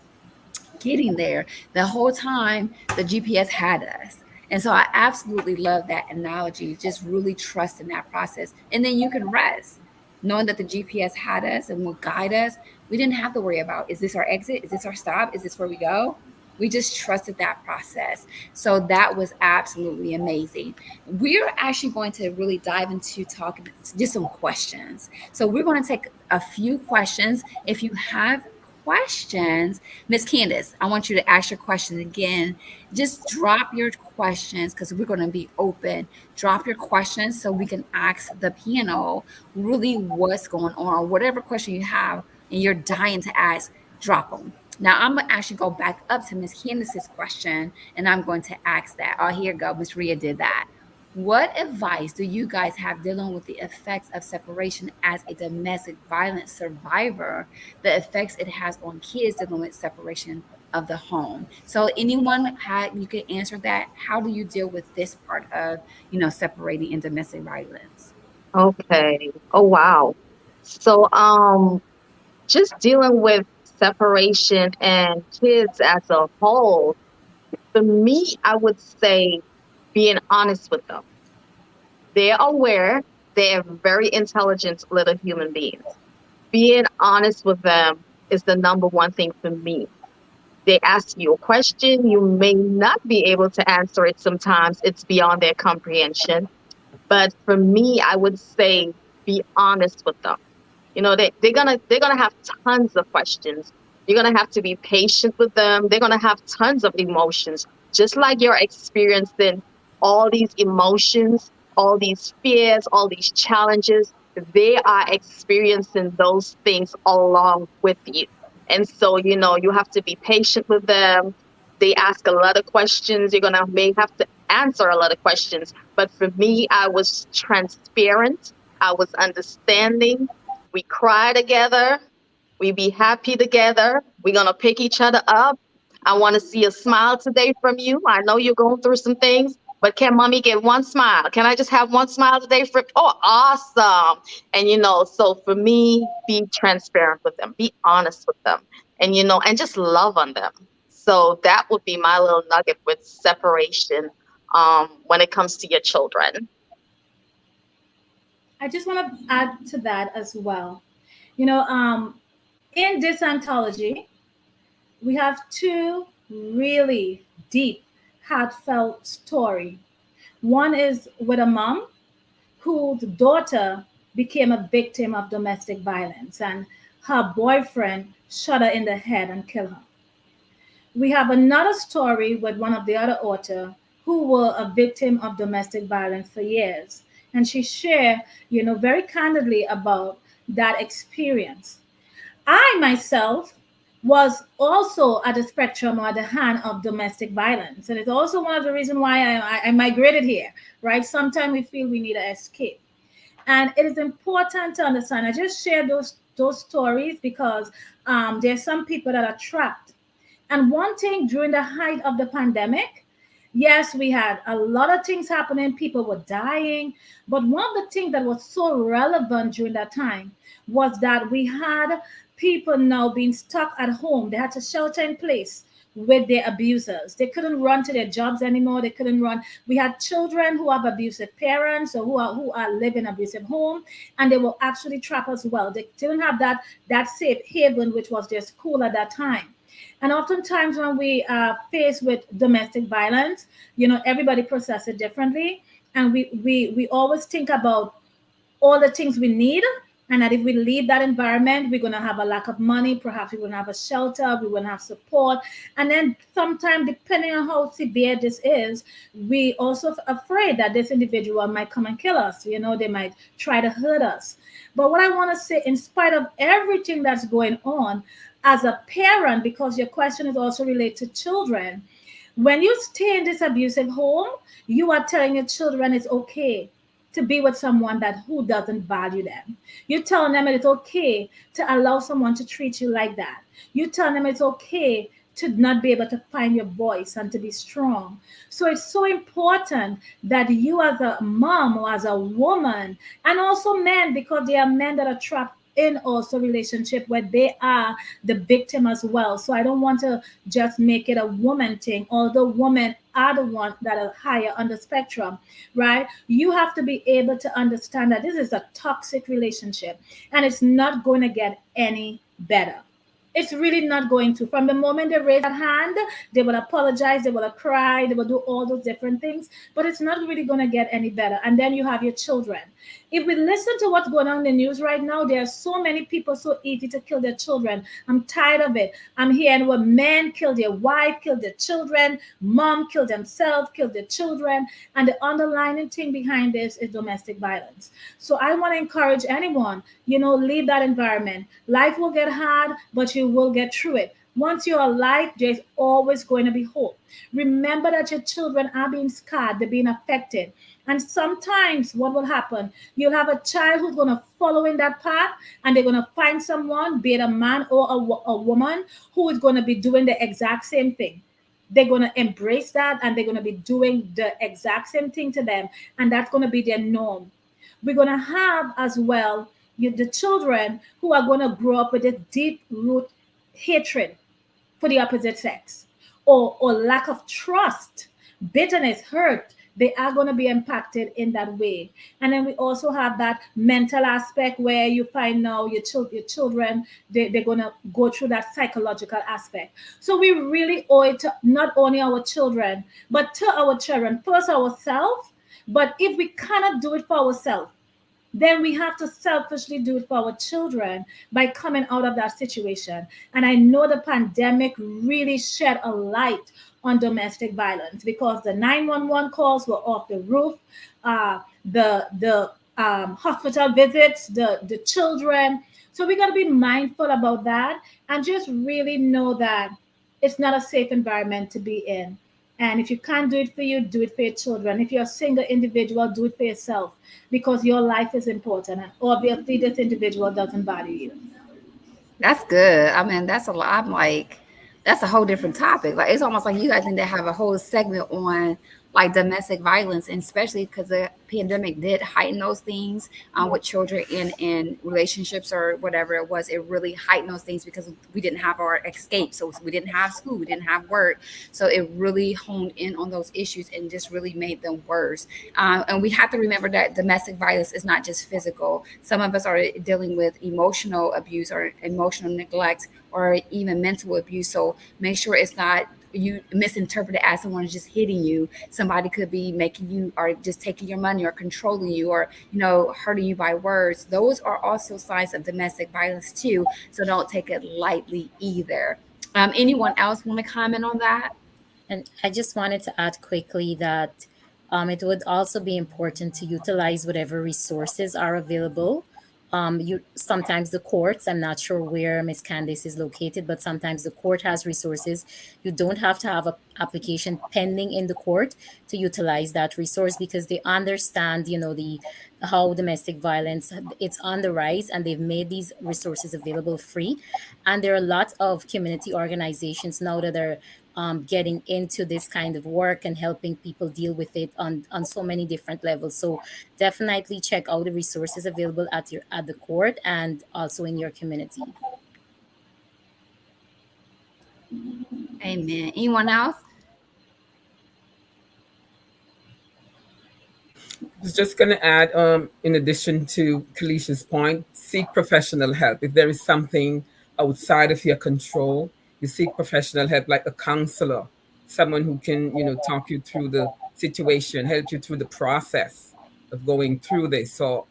getting there. The whole time the GPS had us. And so I absolutely love that analogy. Just really trust in that process. And then you can rest, knowing that the GPS had us and will guide us. We didn't have to worry about, is this our exit? Is this our stop? Is this where we go? We just trusted that process. So that was absolutely amazing. We're actually going to really dive into talking just some questions. So we're going to take a few questions. If you have questions, Miss Candace, I want you to ask your question again. Just drop your questions because we're going to be open. Drop your questions so we can ask the panel really what's going on, whatever question you have and you're dying to ask, drop them. Now I'm gonna actually go back up to Miss Candace's question, and I'm going to ask that. Oh, here you go. Miss Reea did that. What advice do you guys have dealing with the effects of separation as a domestic violence survivor? The effects it has on kids dealing with separation of the home. So, anyone had you could answer that? How do you deal with this part of separating in domestic violence? Okay. Oh, wow. So, just dealing with separation and kids as a whole, for me, I would say being honest with them. They're aware, they're very intelligent little human beings. Being honest with them is the number one thing for me. They ask you a question, you may not be able to answer it sometimes, it's beyond their comprehension. But for me, I would say be honest with them. They're gonna have tons of questions. You're gonna have to be patient with them. They're gonna have tons of emotions, just like you're experiencing all these emotions, all these fears, all these challenges. They are experiencing those things along with you. And so, you have to be patient with them. They ask a lot of questions. You're gonna may have to answer a lot of questions. But for me, I was transparent. I was understanding. We cry together. We be happy together. We're going to pick each other up. I want to see a smile today from you. I know you're going through some things, but can mommy get one smile? Can I just have one smile today? Oh, awesome. And, so for me, be transparent with them, be honest with them, and just love on them. So that would be my little nugget with separation when it comes to your children. I just want to add to that as well. You know, in this anthology, we have two really deep, heartfelt story. One is with a mom whose daughter became a victim of domestic violence, and her boyfriend shot her in the head and killed her. We have another story with one of the other author who were a victim of domestic violence for years, and she shared, very candidly about that experience. I myself was also at the spectrum or the hand of domestic violence. And it's also one of the reasons why I migrated here, right? Sometimes we feel we need to escape. And it is important to understand. I just share those stories because there's some people that are trapped. And one thing during the height of the pandemic, yes, we had a lot of things happening. People were dying. But one of the things that was so relevant during that time was that we had people now being stuck at home. They had to shelter in place with their abusers. They couldn't run to their jobs anymore. They couldn't run. We had children who have abusive parents or who are living abusive home, and they were actually trapped as well. They didn't have that safe haven, which was their school at that time. And oftentimes when we are faced with domestic violence, everybody processes it differently. And we always think about all the things we need, and that if we leave that environment, we're going to have a lack of money, perhaps we wouldn't have a shelter, we wouldn't have support. And then sometimes, depending on how severe this is, we also afraid that this individual might come and kill us. They might try to hurt us. But what I want to say, in spite of everything that's going on, as a parent, because your question is also related to children, when you stay in this abusive home, you are telling your children it's okay to be with someone that who doesn't value them. You're telling them it's okay to allow someone to treat you like that. You're telling them it's okay to not be able to find your voice and to be strong. So it's so important that you, as a mom or as a woman, and also men, because there are men that are trapped in also relationship where they are the victim as well. So I don't want to just make it a woman thing, although women are the ones that are higher on the spectrum, right? You have to be able to understand that this is a toxic relationship and it's not going to get any better. It's really not going to. From the moment they raise that hand, they will apologize, they will cry, they will do all those different things, but it's not really going to get any better. And then you have your children. If we listen to what's going on in the news right now, there are so many people so easy to kill their children. I'm tired of it. I'm hearing where men kill their wife, kill their children, mom kill themselves, kill their children. And the underlying thing behind this is domestic violence. So I want to encourage anyone, leave that environment. Life will get hard, but you will get through it. Once you're alive, there's always going to be hope. Remember that your children are being scarred, they're being affected. And sometimes what will happen, you'll have a child who's going to follow in that path, and they're going to find someone, be it a man or a woman, who is going to be doing the exact same thing. They're going to embrace that, and they're going to be doing the exact same thing to them. And that's going to be their norm. We're going to have as well the children who are going to grow up with a deep root hatred for the opposite sex, or lack of trust, bitterness, hurt. They are going to be impacted in that way. And then we also have that mental aspect where you find now your children, they're going to go through that psychological aspect. So we really owe it to not only our children, but to our children, first ourselves. But if we cannot do it for ourselves, then we have to selfishly do it for our children by coming out of that situation. And I know the pandemic really shed a light on domestic violence because the 911 calls were off the roof. The hospital visits, the children. So we got to be mindful about that and just really know that it's not a safe environment to be in. And if you can't do it for you, do it for your children. If you're a single individual, do it for yourself because your life is important. And obviously, this individual doesn't value you. That's good. I mean, that's a lot. I'm like, that's a whole different topic. Like, it's almost like you guys need to have a whole segment on like domestic violence, and especially because the pandemic did heighten those things with children in relationships or whatever it was. It really heightened those things because we didn't have our escape. So we didn't have school, we didn't have work. So it really honed in on those issues and just really made them worse. And we have to remember that domestic violence is not just physical. Some of us are dealing with emotional abuse or emotional neglect or even mental abuse. So make sure it's not you misinterpret it as someone is just hitting you. Somebody could be making you or just taking your money or controlling you or hurting you by words. Those are also signs of domestic violence too. So don't take it lightly either. Anyone else want to comment on that? And I just wanted to add quickly that it would also be important to utilize whatever resources are available. You sometimes the courts. I'm not sure where Miss Candice is located, but sometimes the court has resources. You don't have to have an application pending in the court to utilize that resource because they understand, the how domestic violence it's on the rise, and they've made these resources available free. And there are a lot of community organizations now that are getting into this kind of work and helping people deal with it on so many different levels. So definitely check out the resources available at the court and also in your community. Amen. Anyone else? I was just going to add, in addition to Kelicia's point, seek professional help. If there is something outside of your control, you seek professional help, like a counselor, someone who can, talk you through the situation, help you through the process of going through this or,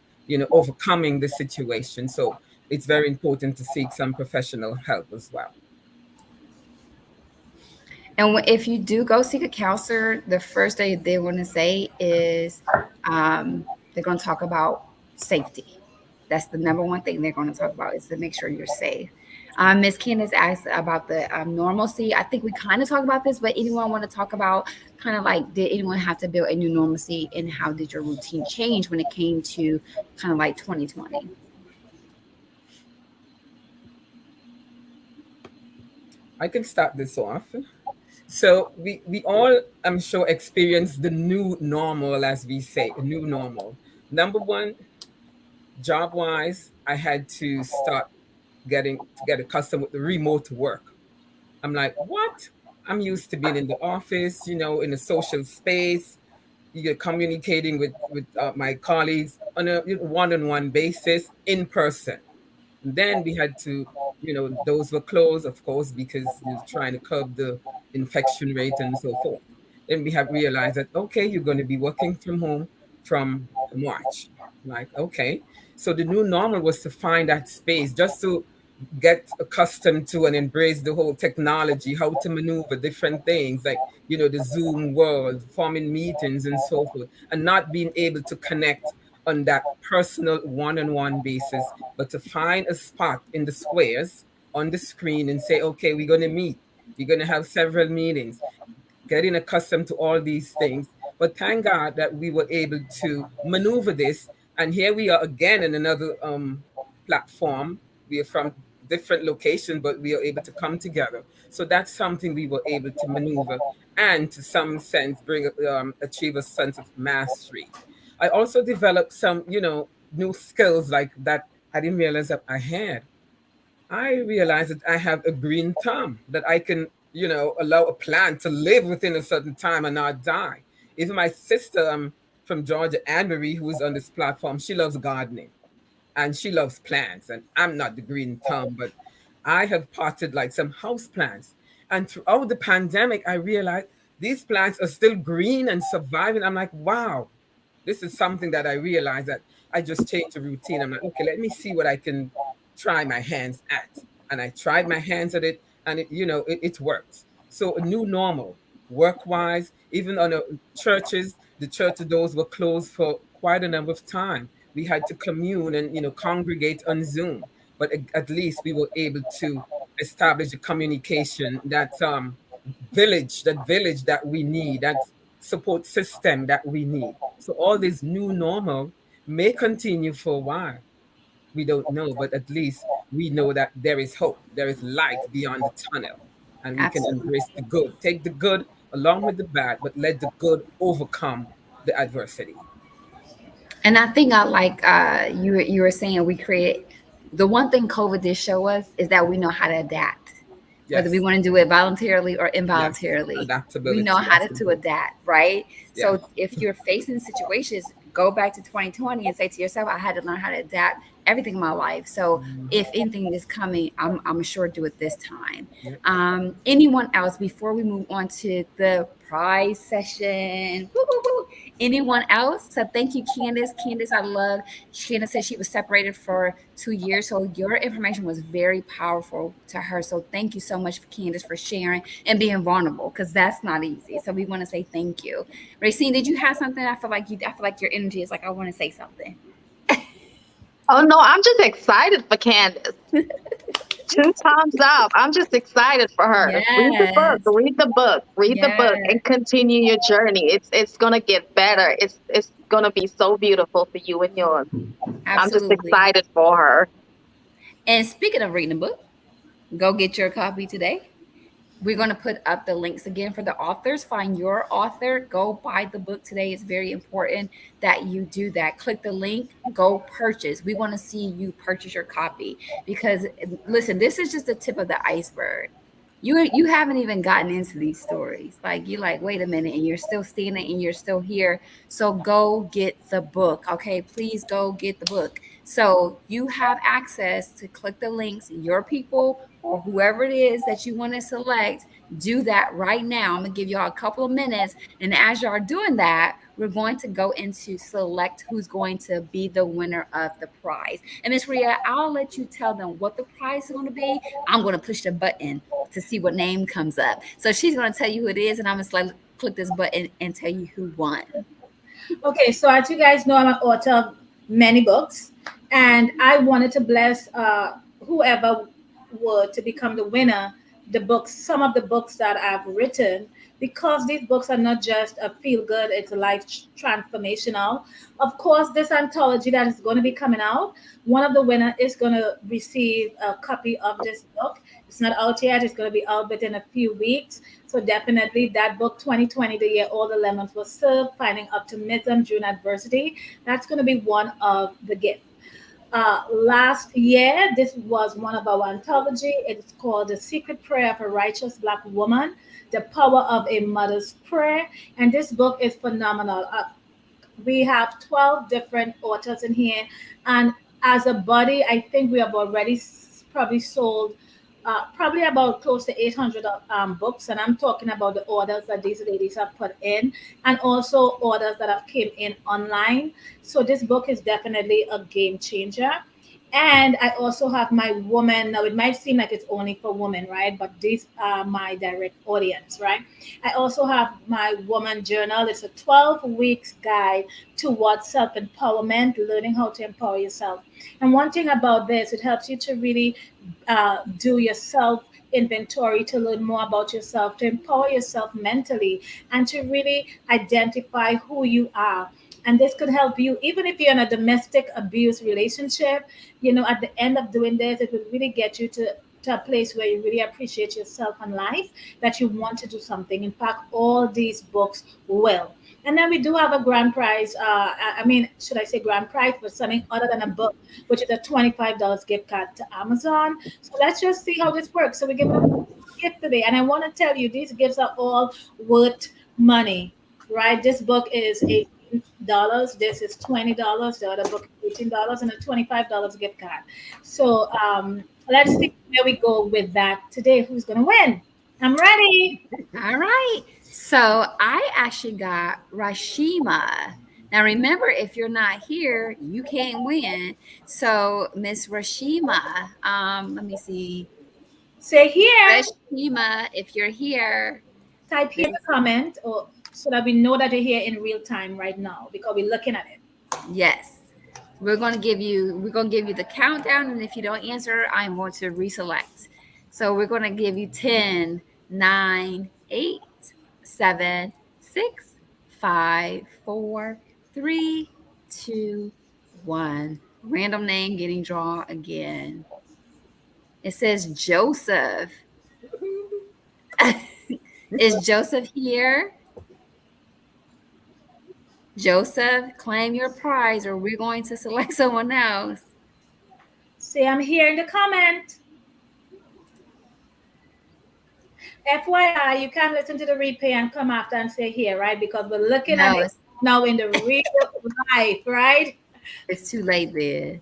overcoming the situation. So it's very important to seek some professional help as well. And if you do go seek a counselor, the first thing they want to say is they're going to talk about safety. That's the number one thing they're going to talk about is to make sure you're safe. Ms. Candace asked about the normalcy. I think we kind of talked about this, but anyone want to talk about kind of like, did anyone have to build a new normalcy and how did your routine change when it came to kind of like 2020? I can start this off. So we all, I'm sure, experience the new normal, as we say, a new normal. Number one, job wise, I had to start to get accustomed with the remote work. I'm like, what? I'm used to being in the office, in a social space, you're communicating with my colleagues on a one-on-one basis in person. And then we had to those were closed, of course, because you're trying to curb the infection rate and so forth. Then we have realized that, okay, you're going to be working from home from March. Like, okay. So the new normal was to find that space just to get accustomed to and embrace the whole technology, how to maneuver different things like, the Zoom world, forming meetings and so forth, and not being able to connect on that personal one-on-one basis, but to find a spot in the squares on the screen and say, okay, we're going to meet. We're going to have several meetings, getting accustomed to all these things. But thank God that we were able to maneuver this. And here we are again in another platform. We are from different locations, but we are able to come together. So that's something we were able to maneuver and to some sense achieve a sense of mastery. I also developed some, new skills like that I didn't realize that I had. I realized that I have a green thumb, that I can, allow a plant to live within a certain time and not die. Even my sister from Georgia, Anne Marie, who is on this platform, she loves gardening and she loves plants. And I'm not the green thumb, but I have potted like some house plants. And throughout the pandemic, I realized these plants are still green and surviving. I'm like, wow, this is something that I realized that I just changed the routine. I'm like, okay, let me see what I can try my hands at. And I tried my hands at it, and it worked. So a new normal, work wise, even on churches, the church doors were closed for quite a number of time. We had to commune and congregate on Zoom, but at least we were able to establish a communication that village that we need, that support system that we need. So all this new normal may continue for a while. We don't know, but at least we know that there is hope. There is light beyond the tunnel, and we can Absolutely. embrace the good. Take the good along with the bad, but let the good overcome the adversity. And I think I like you were saying we create the one thing COVID did show us is that we know how to adapt, whether we Yes, want to do it voluntarily or yes. involuntarily. We know Adaptability, how to absolutely. adapt, right? Yeah. So if you're facing situations, go back to 2020 and say to yourself, I had to learn how to adapt everything in my life. So Mhm. if anything is coming, I'm sure do it this time. Yeah. Anyone else before we move on to the prize session? Woo, woo, woo. Anyone else? So thank you, Candace. Candace, I love. Candace said she was separated for 2 years, so your information was very powerful to her. So thank you so much, Candace, for sharing and being vulnerable because that's not easy. So we want to say thank you. Racine, did you have something? I feel like your energy is like I want to say something. Oh no, I'm just excited for Candace. Two thumbs up. I'm just excited for her. Read the book. Yes. Read the book. Read the book Yes. and continue your journey. It's gonna get better. It's gonna be so beautiful for you and yours. I'm just Absolutely. excited for her. And speaking of reading a book, go get your copy today. We're going to put up the links again for the authors. Find your author. Go buy the book today. It's very important that you do that. Click the link, go purchase. We want to see you purchase your copy because, listen, this is just the tip of the iceberg. You haven't even gotten into these stories. Like you're like, wait a minute, and you're still standing and you're still here. So go get the book. Okay, please go get the book. So you have access to click the links, your people or whoever it is that you want to select, do that right now. I'm gonna give y'all a couple of minutes. And as y'all are doing that, we're going to go into select who's going to be the winner of the prize. And Miss Reea, I'll let you tell them what the prize is going to be. I'm going to push the button to see what name comes up. So she's going to tell you who it is, and I'm going to click this button and tell you who won. Okay, so as you guys know, I'm an author of many books, and I wanted to bless whoever were to become the winner. The books, some of the books that I've written, because these books are not just a feel good; it's a life transformational. Of course, this anthology that is going to be coming out, one of the winner is going to receive a copy of this book. It's not out yet; it's going to be out within a few weeks. So definitely that book 2020, the year all the lemons were served, finding optimism during adversity. That's going to be one of the gifts. Last year, this was one of our anthology. It's called The Secret Prayer of a Righteous Black Woman, The Power of a Mother's Prayer. And this book is phenomenal. We have 12 different authors in here. And as a body, I think we have already probably sold probably about close to 800 books, and I'm talking about the orders that these ladies have put in, and also orders that have came in online. So this book is definitely a game changer. And I also have my woman. Now it might seem like it's only for women, right? But these are my direct audience, right? I also have my woman journal. It's a 12 weeks guide towards self empowerment, learning how to empower yourself. And one thing about this, it helps you to really do your self inventory, to learn more about yourself, to empower yourself mentally, and to really identify who you are. And this could help you even if you're in a domestic abuse relationship. At the end of doing this, it will really get you to a place where you really appreciate yourself and life, that you want to do something. In fact, all these books will. And then we do have a grand prize. I mean, should I say grand prize for something other than a book, which is a $25 gift card to Amazon. So let's just see how this works. So we're giving a gift today. And I want to tell you, these gifts are all worth money, right? This book is $18. This is $20. The other book is $18 and a $25 gift card. So let's see where we go with that today. Who's going to win? I'm ready. All right. So I actually got Rashima. Now remember, if you're not here, you can't win. So Miss Rashima, let me see. Say here. Rashima, if you're here, Type here in the comment, or so that we know that you're here in real time right now because we're looking at it. yes. We're gonna give you the countdown, and if you don't answer, I'm going to reselect. So we're gonna give you 10, 9, 8, 7, 6, 5, 4, 3, 2, 1. Random name getting drawn again. It says Joseph. Is Joseph here? Joseph, claim your prize, or we're going to select someone else. Say I'm here in the comment. FYI, you can listen to the replay and come after and say here, right? Because we're looking at No, it now in the real life, right? it's too late then.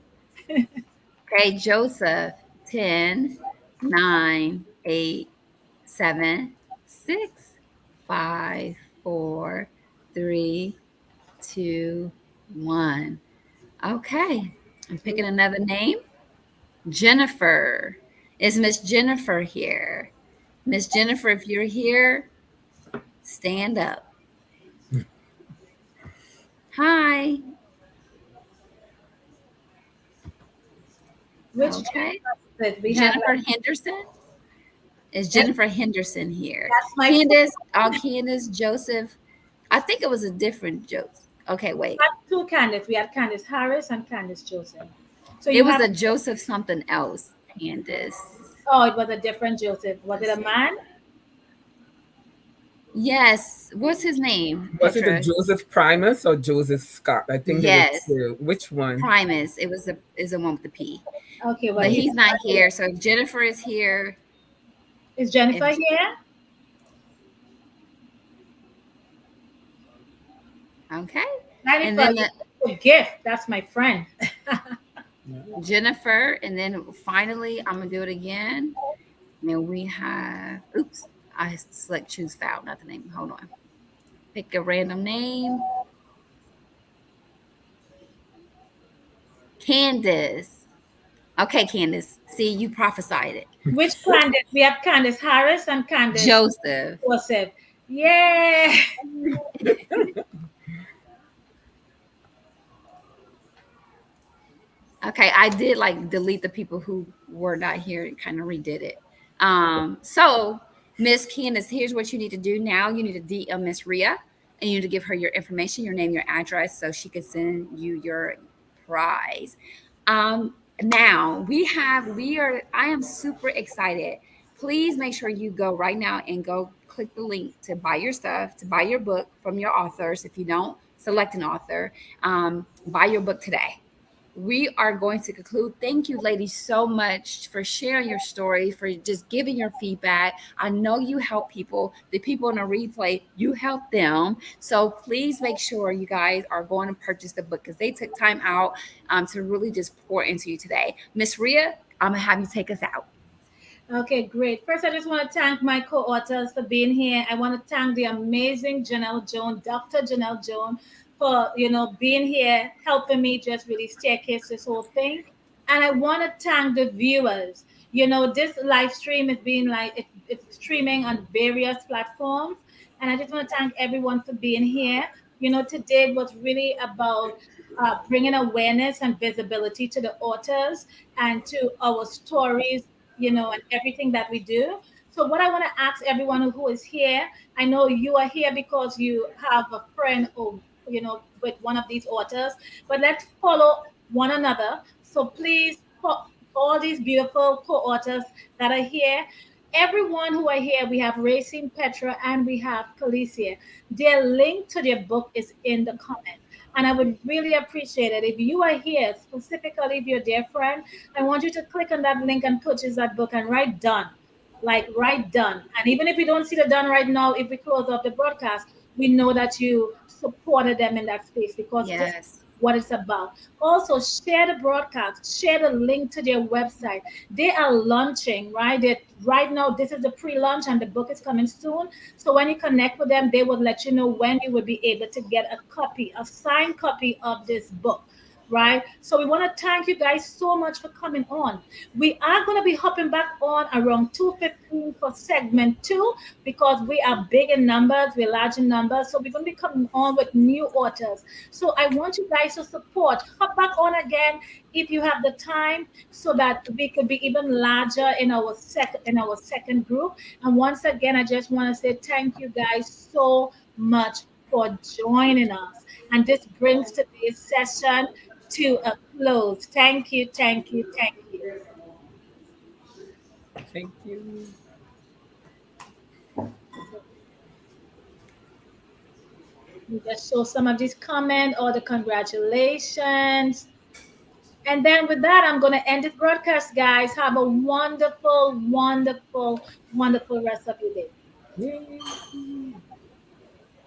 Okay, Joseph, 10, 9, 8, 7, 6, 5, 4, 3, 2, 1. Okay, I'm picking another name. Jennifer. Is Miss Jennifer here? Miss Jennifer, if you're here, stand up. Hi. Which Okay. we have Jennifer Henderson. Is Jennifer Henderson here? that's my Candace, Candace, Joseph. I think it was a different Joseph. Okay, wait. two Candace. We had Candace Harris and Candace Joseph. So It you was have a Joseph something else, Candace. oh, it was a different Joseph. Was it a man? Yes. What's his name, Was it a Petra? Joseph Primus or Joseph Scott? I think there were Yes. two. Which one? Primus. It was is the one with the P. Okay, well But he's not here. So if Jennifer is here. Is Jennifer If- here? Okay. Jennifer, And then a gift. That's my friend. Jennifer, and then finally, I'm gonna do it again. And then we have, oops, I select choose file, not the name. Hold on. Pick a random name. Candace. Okay, Candace. See, you prophesied it. Which Candace? We have Candace Harris and Candace Joseph. Joseph. Yeah. Okay, I did like delete the people who were not here and kind of redid it. So Miss Candace, here's what you need to do now. You need to DM Miss Reea, and you need to give her your information, your name, your address, so she can send you your prize. Now I am super excited. Please make sure you go right now and go click the link to buy your stuff, to buy your book from your authors. If you don't select an author, buy your book today. We are going to conclude. Thank you, ladies, so much for sharing your story, for just giving your feedback. I know you help people. The people in the replay, you help them. So please make sure you guys are going to purchase the book because they took time out to really just pour into you today. Miss Reea, I'm gonna have you take us out. Okay, great. First, I just want to thank my co-authors for being here. I want to thank the amazing Janell Jones, Dr. Janell Jones, for being here, helping me just really staircase this whole thing. And I want to thank the viewers. This live stream is being it's streaming on various platforms, and I just want to thank everyone for being here. Today was really about bringing awareness and visibility to the authors and to our stories, and everything that we do. So, what I want to ask everyone who is here, I know you are here because you have a friend or, with one of these authors, but let's follow one another. So, please, all these beautiful co authors that are here, everyone who are here, we have Racine, Petra, and we have Kelicia. Their link to their book is in the comment. And I would really appreciate it if you are here, specifically if you're a dear friend, I want you to click on that link and purchase that book and write done. Like write done. And even if you don't see the done right now, if we close off the broadcast, we know that you supported them in that space because this is Yes. what it's about. Also, share the broadcast, share the link to their website. They are launching, right? Right now, this is the pre-launch and the book is coming soon. So when you connect with them, they will let you know when you will be able to get a copy, a signed copy of this book. Right. So we want to thank you guys so much for coming on. We are going to be hopping back on around 2:15 for segment two because we are big in numbers, we're large in numbers. So we're going to be coming on with new authors. So I want you guys to support. Hop back on again if you have the time, so that we could be even larger in our second group. And once again, I just want to say thank you guys so much for joining us. And this brings today's session to a close. Thank you, thank you, thank you. Thank you. We just show some of these comments or the congratulations. And then with that, I'm going to end this broadcast, guys. Have a wonderful, wonderful, wonderful rest of your day. Yay.